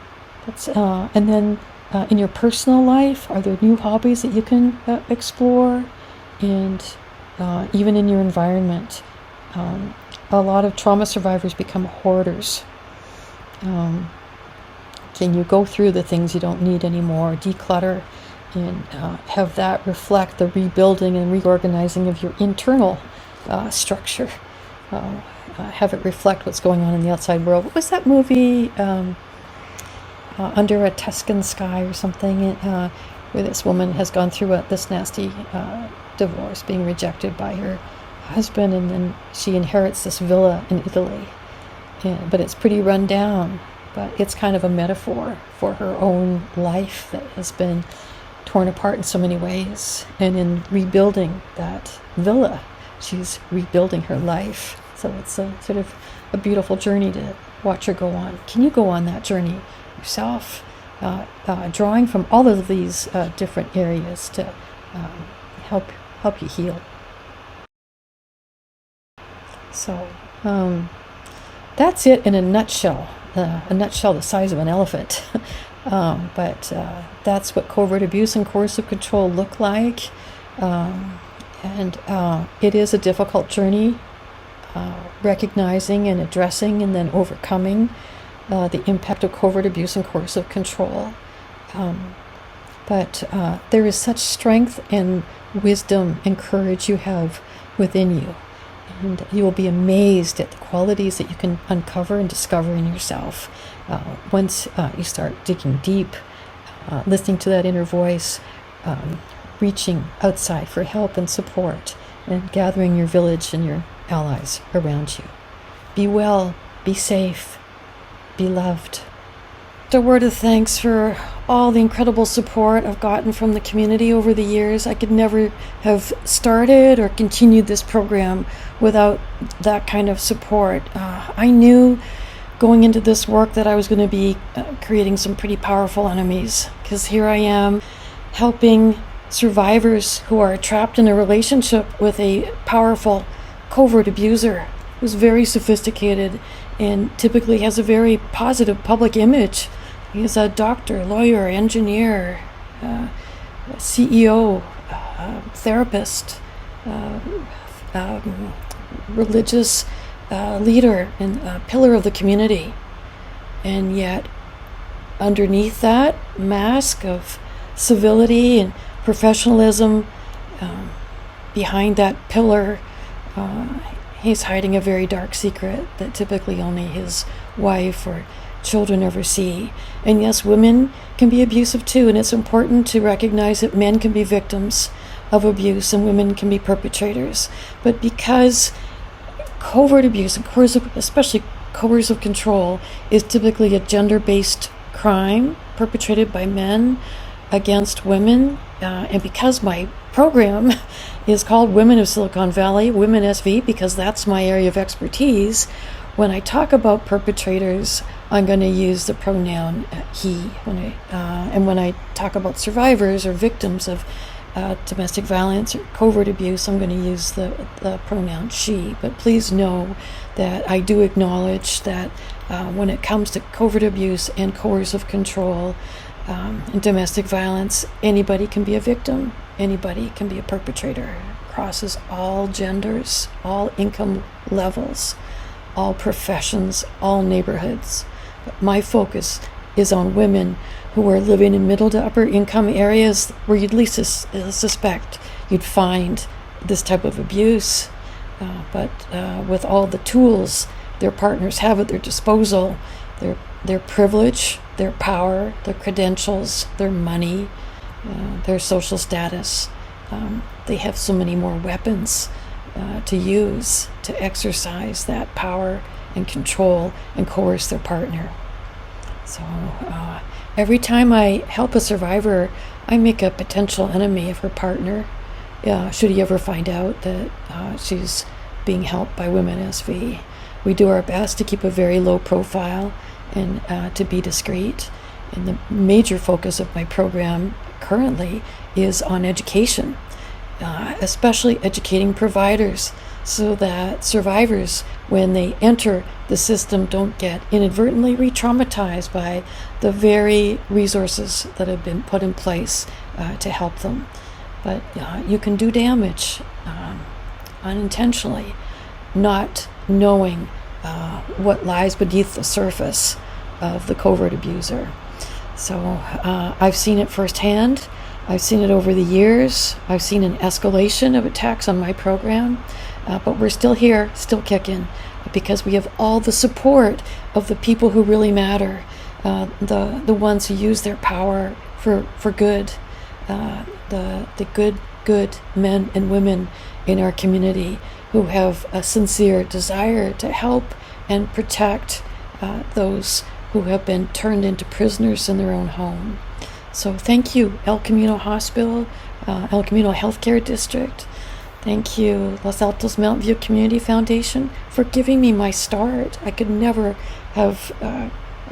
then in your personal life, are there new hobbies that you can explore? And even in your environment, a lot of trauma survivors become hoarders. Can you go through the things you don't need anymore, declutter, and have that reflect the rebuilding and reorganizing of your internal structure? Have it reflect what's going on in the outside world. What was that movie, Under a Tuscan Sky or something, where this woman has gone through this nasty divorce, being rejected by her husband, and then she inherits this villa in Italy. But it's pretty run down. But it's kind of a metaphor for her own life that has been torn apart in so many ways. And in rebuilding that villa, she's rebuilding her life. So it's a sort of a beautiful journey to watch her go on. Can you go on that journey yourself? Drawing from all of these different areas to help you heal. So that's it in a nutshell. The size of an elephant. But that's what covert abuse and coercive control look like. And it is a difficult journey, recognizing and addressing and then overcoming the impact of covert abuse and coercive control. But there is such strength and wisdom and courage you have within you. And you will be amazed at the qualities that you can uncover and discover in yourself once you start digging deep, listening to that inner voice, reaching outside for help and support, and gathering your village and your allies around you. Be well, be safe, be loved. A word of thanks for all the incredible support I've gotten from the community over the years. I could never have started or continued this program without that kind of support. I knew going into this work that I was going to be creating some pretty powerful enemies, because here I am helping survivors who are trapped in a relationship with a powerful covert abuser who's very sophisticated and typically has a very positive public image. He's a doctor, lawyer, engineer, CEO, therapist, religious leader, and pillar of the community. And yet, underneath that mask of civility and professionalism, behind that pillar, he's hiding a very dark secret that typically only his wife or children ever see. And yes, women can be abusive too, and it's important to recognize that men can be victims of abuse and women can be perpetrators. But because covert abuse and coercive, especially coercive control, is typically a gender-based crime perpetrated by men against women, and because my program is called Women of Silicon Valley, WomenSV, because that's my area of expertise, when I talk about perpetrators, I'm going to use the pronoun he. And when I talk about survivors or victims of domestic violence or covert abuse, I'm going to use the pronoun she. But please know that I do acknowledge that when it comes to covert abuse and coercive control and domestic violence, anybody can be a victim. Anybody can be a perpetrator. It crosses all genders, all income levels, all professions, all neighborhoods. But my focus is on women who are living in middle to upper income areas where you'd least suspect you'd find this type of abuse. But with all the tools their partners have at their disposal, their privilege, their power, their credentials, their money, their social status, they have so many more weapons to use to exercise that power and control and coerce their partner. So every time I help a survivor, I make a potential enemy of her partner, should he ever find out that she's being helped by WomenSV. We do our best to keep a very low profile and to be discreet. And the major focus of my program currently is on education, especially educating providers, so that survivors, when they enter the system, don't get inadvertently re-traumatized by the very resources that have been put in place to help them. But you can do damage unintentionally, not knowing what lies beneath the surface of the covert abuser. So I've seen it firsthand. I've seen it over the years. I've seen an escalation of attacks on my program, but we're still here, still kicking, because we have all the support of the people who really matter, the ones who use their power for good, the good men and women in our community who have a sincere desire to help and protect those who have been turned into prisoners in their own home. So thank you, El Camino Hospital, El Camino Healthcare District. Thank you, Los Altos Mountain View Community Foundation, for giving me my start. I could never have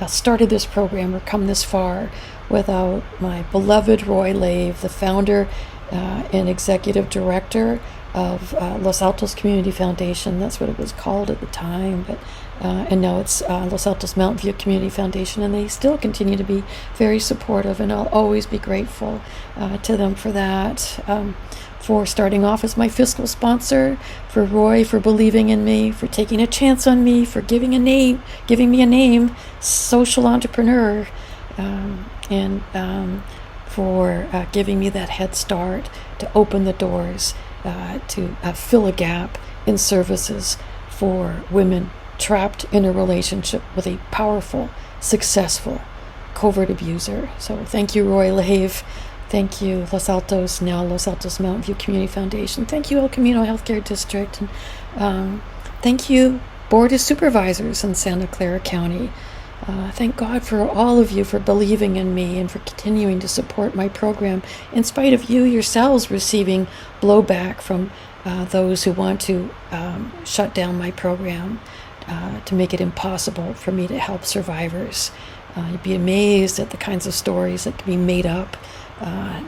started this program or come this far without my beloved Roy Lave, the founder and executive director of Los Altos Community Foundation. That's what it was called at the time, but and now it's Los Altos Mountain View Community Foundation, and they still continue to be very supportive, and I'll always be grateful to them for that. For starting off as my fiscal sponsor, for Roy for believing in me, for taking a chance on me, for giving me a name, social entrepreneur, and for giving me that head start to open the doors to fill a gap in services for women trapped in a relationship with a powerful, successful covert abuser. So thank you, Roy Lave, Thank you, Los Altos, now Los Altos Mountain View Community Foundation. Thank you, El Camino Healthcare District. And thank you, Board of Supervisors in Santa Clara County. Thank God for all of you for believing in me and for continuing to support my program, in spite of you yourselves receiving blowback from those who want to shut down my program, to make it impossible for me to help survivors. You'd be amazed at the kinds of stories that can be made up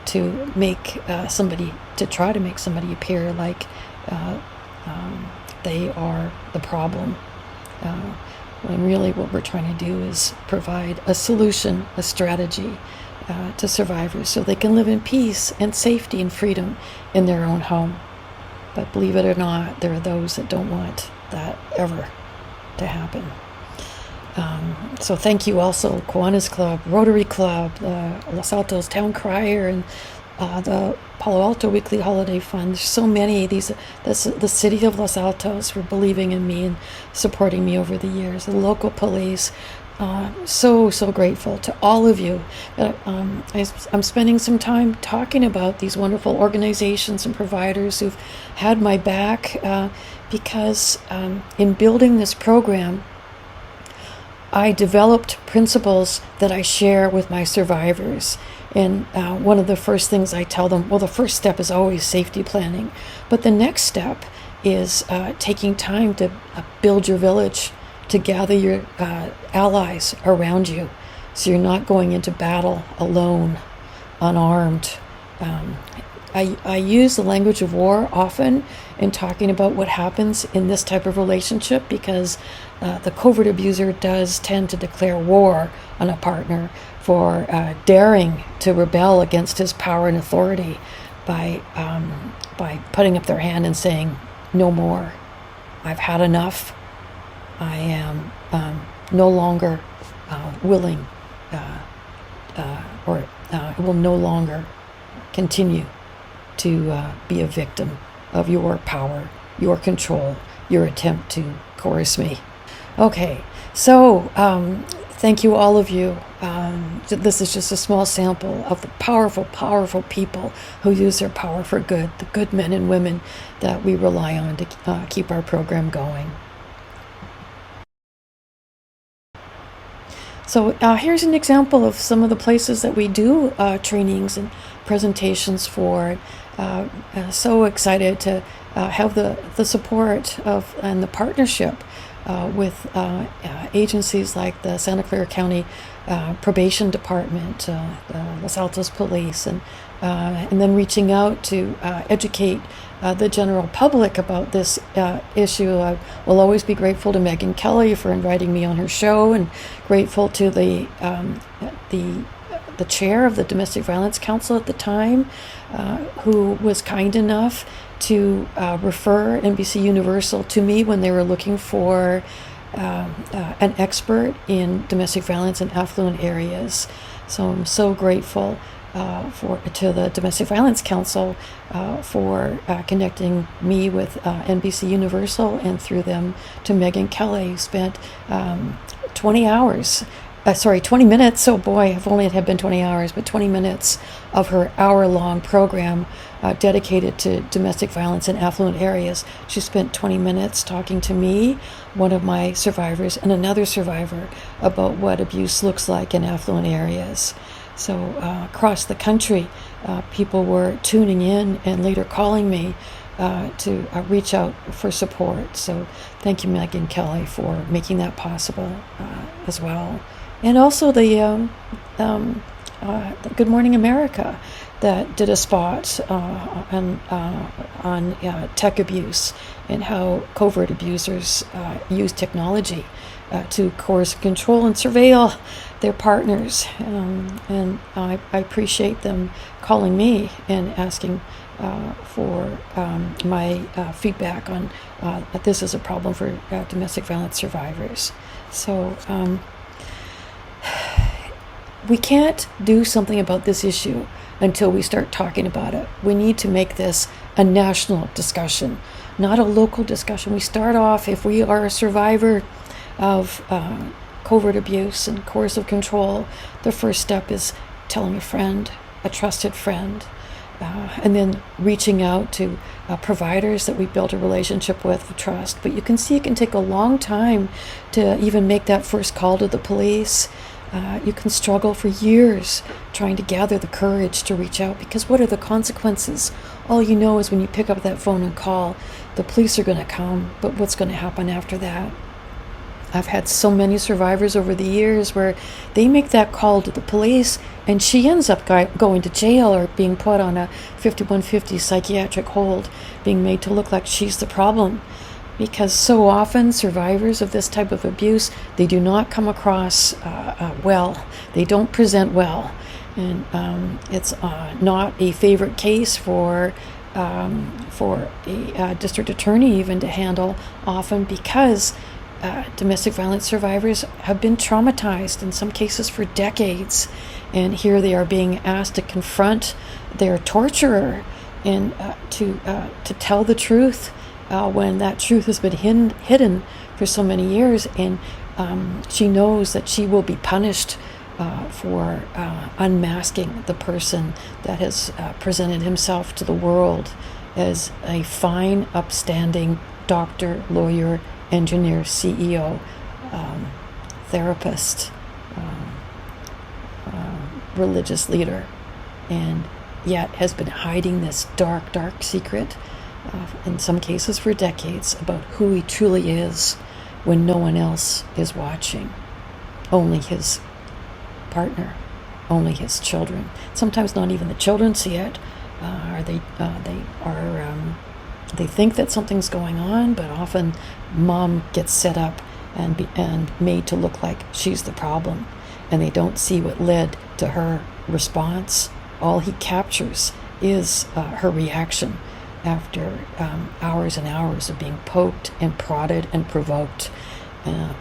to make to try to make somebody appear like they are the problem. When really what we're trying to do is provide a solution, a strategy to survivors so they can live in peace and safety and freedom in their own home. But believe it or not, there are those that don't want that ever to happen. So thank you also, Kiwanis Club, Rotary Club, Los Altos Town Crier, and the Palo Alto Weekly Holiday Fund. There's so many. The city of Los Altos for believing in me and supporting me over the years. The local police. So grateful to all of you. I'm spending some time talking about these wonderful organizations and providers who've had my back because in building this program, I developed principles that I share with my survivors. And one of the first things I tell them, well, the first step is always safety planning. But the next step is taking time to build your village, to gather your allies around you, so you're not going into battle alone, unarmed. I use the language of war often in talking about what happens in this type of relationship, because the covert abuser does tend to declare war on a partner for daring to rebel against his power and authority by putting up their hand and saying, "No more. I've had enough. I am no longer willing or will no longer continue to be a victim of your power, your control, your attempt to coerce me." Okay, so thank you, all of you. This is just a small sample of the powerful, powerful people who use their power for good, the good men and women that we rely on to keep our program going. So here's an example of some of the places that we do trainings and presentations for. So excited to have the support of and the partnership with agencies like the Santa Clara County Probation Department, Los Altos Police, and then reaching out to educate the general public about this issue. I will always be grateful to Megan Kelly for inviting me on her show, and grateful to the chair of the Domestic Violence Council at the time, who was kind enough to refer NBC Universal to me when they were looking for an expert in domestic violence in affluent areas. So I'm so grateful to the Domestic Violence Council for connecting me with NBC Universal, and through them to Megan Kelly, who spent 20 minutes. Oh boy, if only it had been 20 hours, but 20 minutes of her hour-long program dedicated to domestic violence in affluent areas. She spent 20 minutes talking to me, one of my survivors, and another survivor about what abuse looks like in affluent areas. So across the country, people were tuning in and later calling me to reach out for support. So thank you, Megan Kelly, for making that possible as well. And also the Good Morning America that did a spot on tech abuse and how covert abusers use technology to coerce, control, and surveil their partners. And I appreciate them calling me and asking for my feedback on that this is a problem for domestic violence survivors. So we can't do something about this issue until we start talking about it. We need to make this a national discussion, not a local discussion. We start off, if we are a survivor of covert abuse and coercive control, the first step is telling a friend, a trusted friend, and then reaching out to providers that we built a relationship with of trust. But you can see it can take a long time to even make that first call to the police. You can struggle for years trying to gather the courage to reach out, because what are the consequences? All you know is when you pick up that phone and call, the police are going to come, but what's going to happen after that? I've had so many survivors over the years where they make that call to the police and she ends up going to jail or being put on a 5150 psychiatric hold, being made to look like she's the problem. Because so often survivors of this type of abuse, they do not come across well. They don't present well. And it's not a favorite case for a district attorney even to handle, often because domestic violence survivors have been traumatized, in some cases for decades, and here they are being asked to confront their torturer and to tell the truth when that truth has been hidden for so many years, and she knows that she will be punished for unmasking the person that has presented himself to the world as a fine, upstanding doctor, lawyer, engineer, CEO, therapist, religious leader, and yet has been hiding this dark, dark secret, in some cases for decades, about who he truly is when no one else is watching. Only his partner, only his children. Sometimes not even the children see it. They think that something's going on, but often mom gets set up and made to look like she's the problem, and they don't see what led to her response. All he captures is her reaction after hours and hours of being poked and prodded and provoked,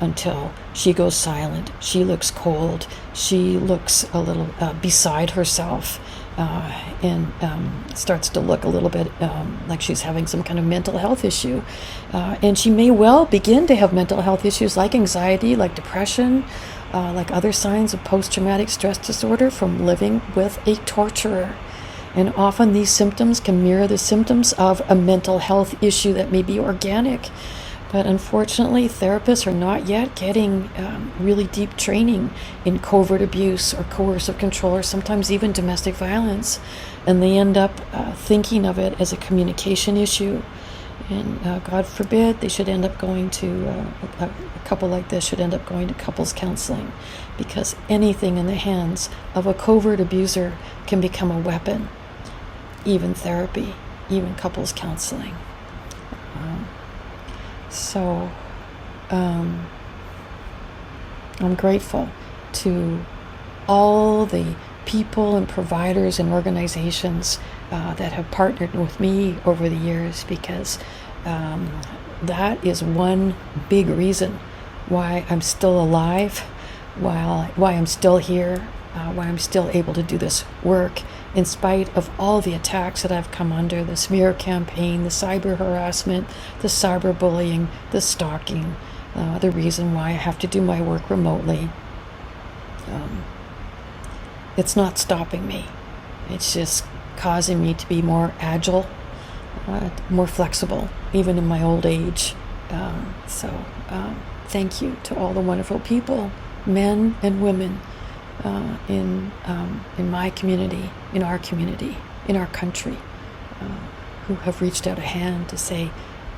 until she goes silent. She looks cold. She looks a little beside herself, and starts to look a little bit like she's having some kind of mental health issue. And she may well begin to have mental health issues like anxiety, like depression, like other signs of post-traumatic stress disorder from living with a torturer. And often these symptoms can mirror the symptoms of a mental health issue that may be organic. But unfortunately, therapists are not yet getting really deep training in covert abuse or coercive control, or sometimes even domestic violence. And they end up thinking of it as a communication issue. And God forbid, they should end up going to, a couple like this should end up going to couples counseling, because anything in the hands of a covert abuser can become a weapon, even therapy, even couples counseling. So I'm grateful to all the people and providers and organizations that have partnered with me over the years, because that is one big reason why I'm still alive, why I'm still here, why I'm still able to do this work in spite of all the attacks that I've come under, the smear campaign, the cyber harassment, the cyberbullying, the stalking, the reason why I have to do my work remotely. It's not stopping me. It's just causing me to be more agile, more flexible, even in my old age. So thank you to all the wonderful people, men and women, in my community, in our community, in our country, who have reached out a hand to say,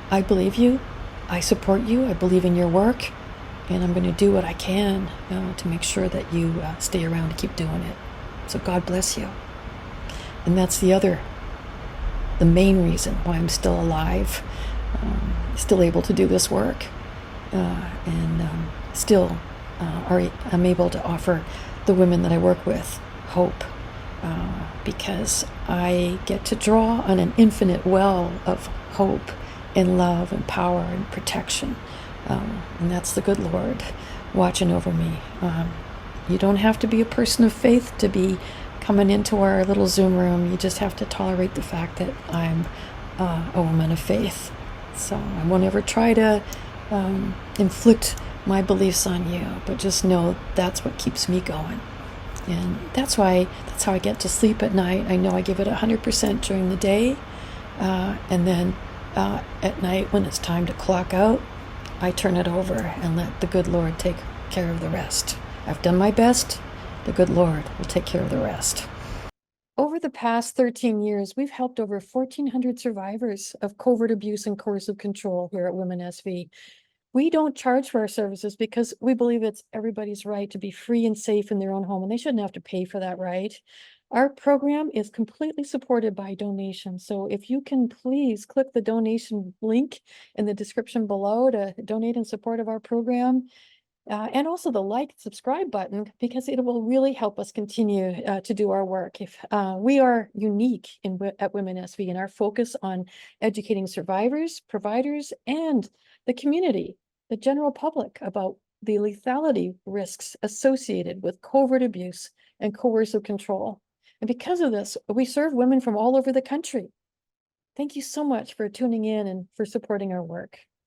I believe you, I support you, I believe in your work, and I'm going to do what I can to make sure that you stay around to keep doing it. So God bless you. And that's the main reason why I'm still alive, still able to do this work, and still I'm able to offer the women that I work with hope, because I get to draw on an infinite well of hope and love and power and protection, and that's the good Lord watching over me. You don't have to be a person of faith to be coming into our little Zoom room. You just have to tolerate the fact that I'm a woman of faith. So I won't ever try to inflict my beliefs on you, but just know that's what keeps me going. And that's how I get to sleep at night. I know I give it 100% during the day. And then at night, when it's time to clock out, I turn it over and let the good Lord take care of the rest. I've done my best. The good Lord will take care of the rest. Over the past 13 years, we've helped over 1,400 survivors of covert abuse and coercive control here at WomenSV. We don't charge for our services because we believe it's everybody's right to be free and safe in their own home, and they shouldn't have to pay for that right. Our program is completely supported by donations. So if you can please click the donation link in the description below to donate in support of our program. And also the like, subscribe button, because it will really help us continue to do our work. If we are unique at WomenSV in our focus on educating survivors, providers, and the community, the general public, about the lethality risks associated with covert abuse and coercive control. And because of this, we serve women from all over the country. Thank you so much for tuning in and for supporting our work.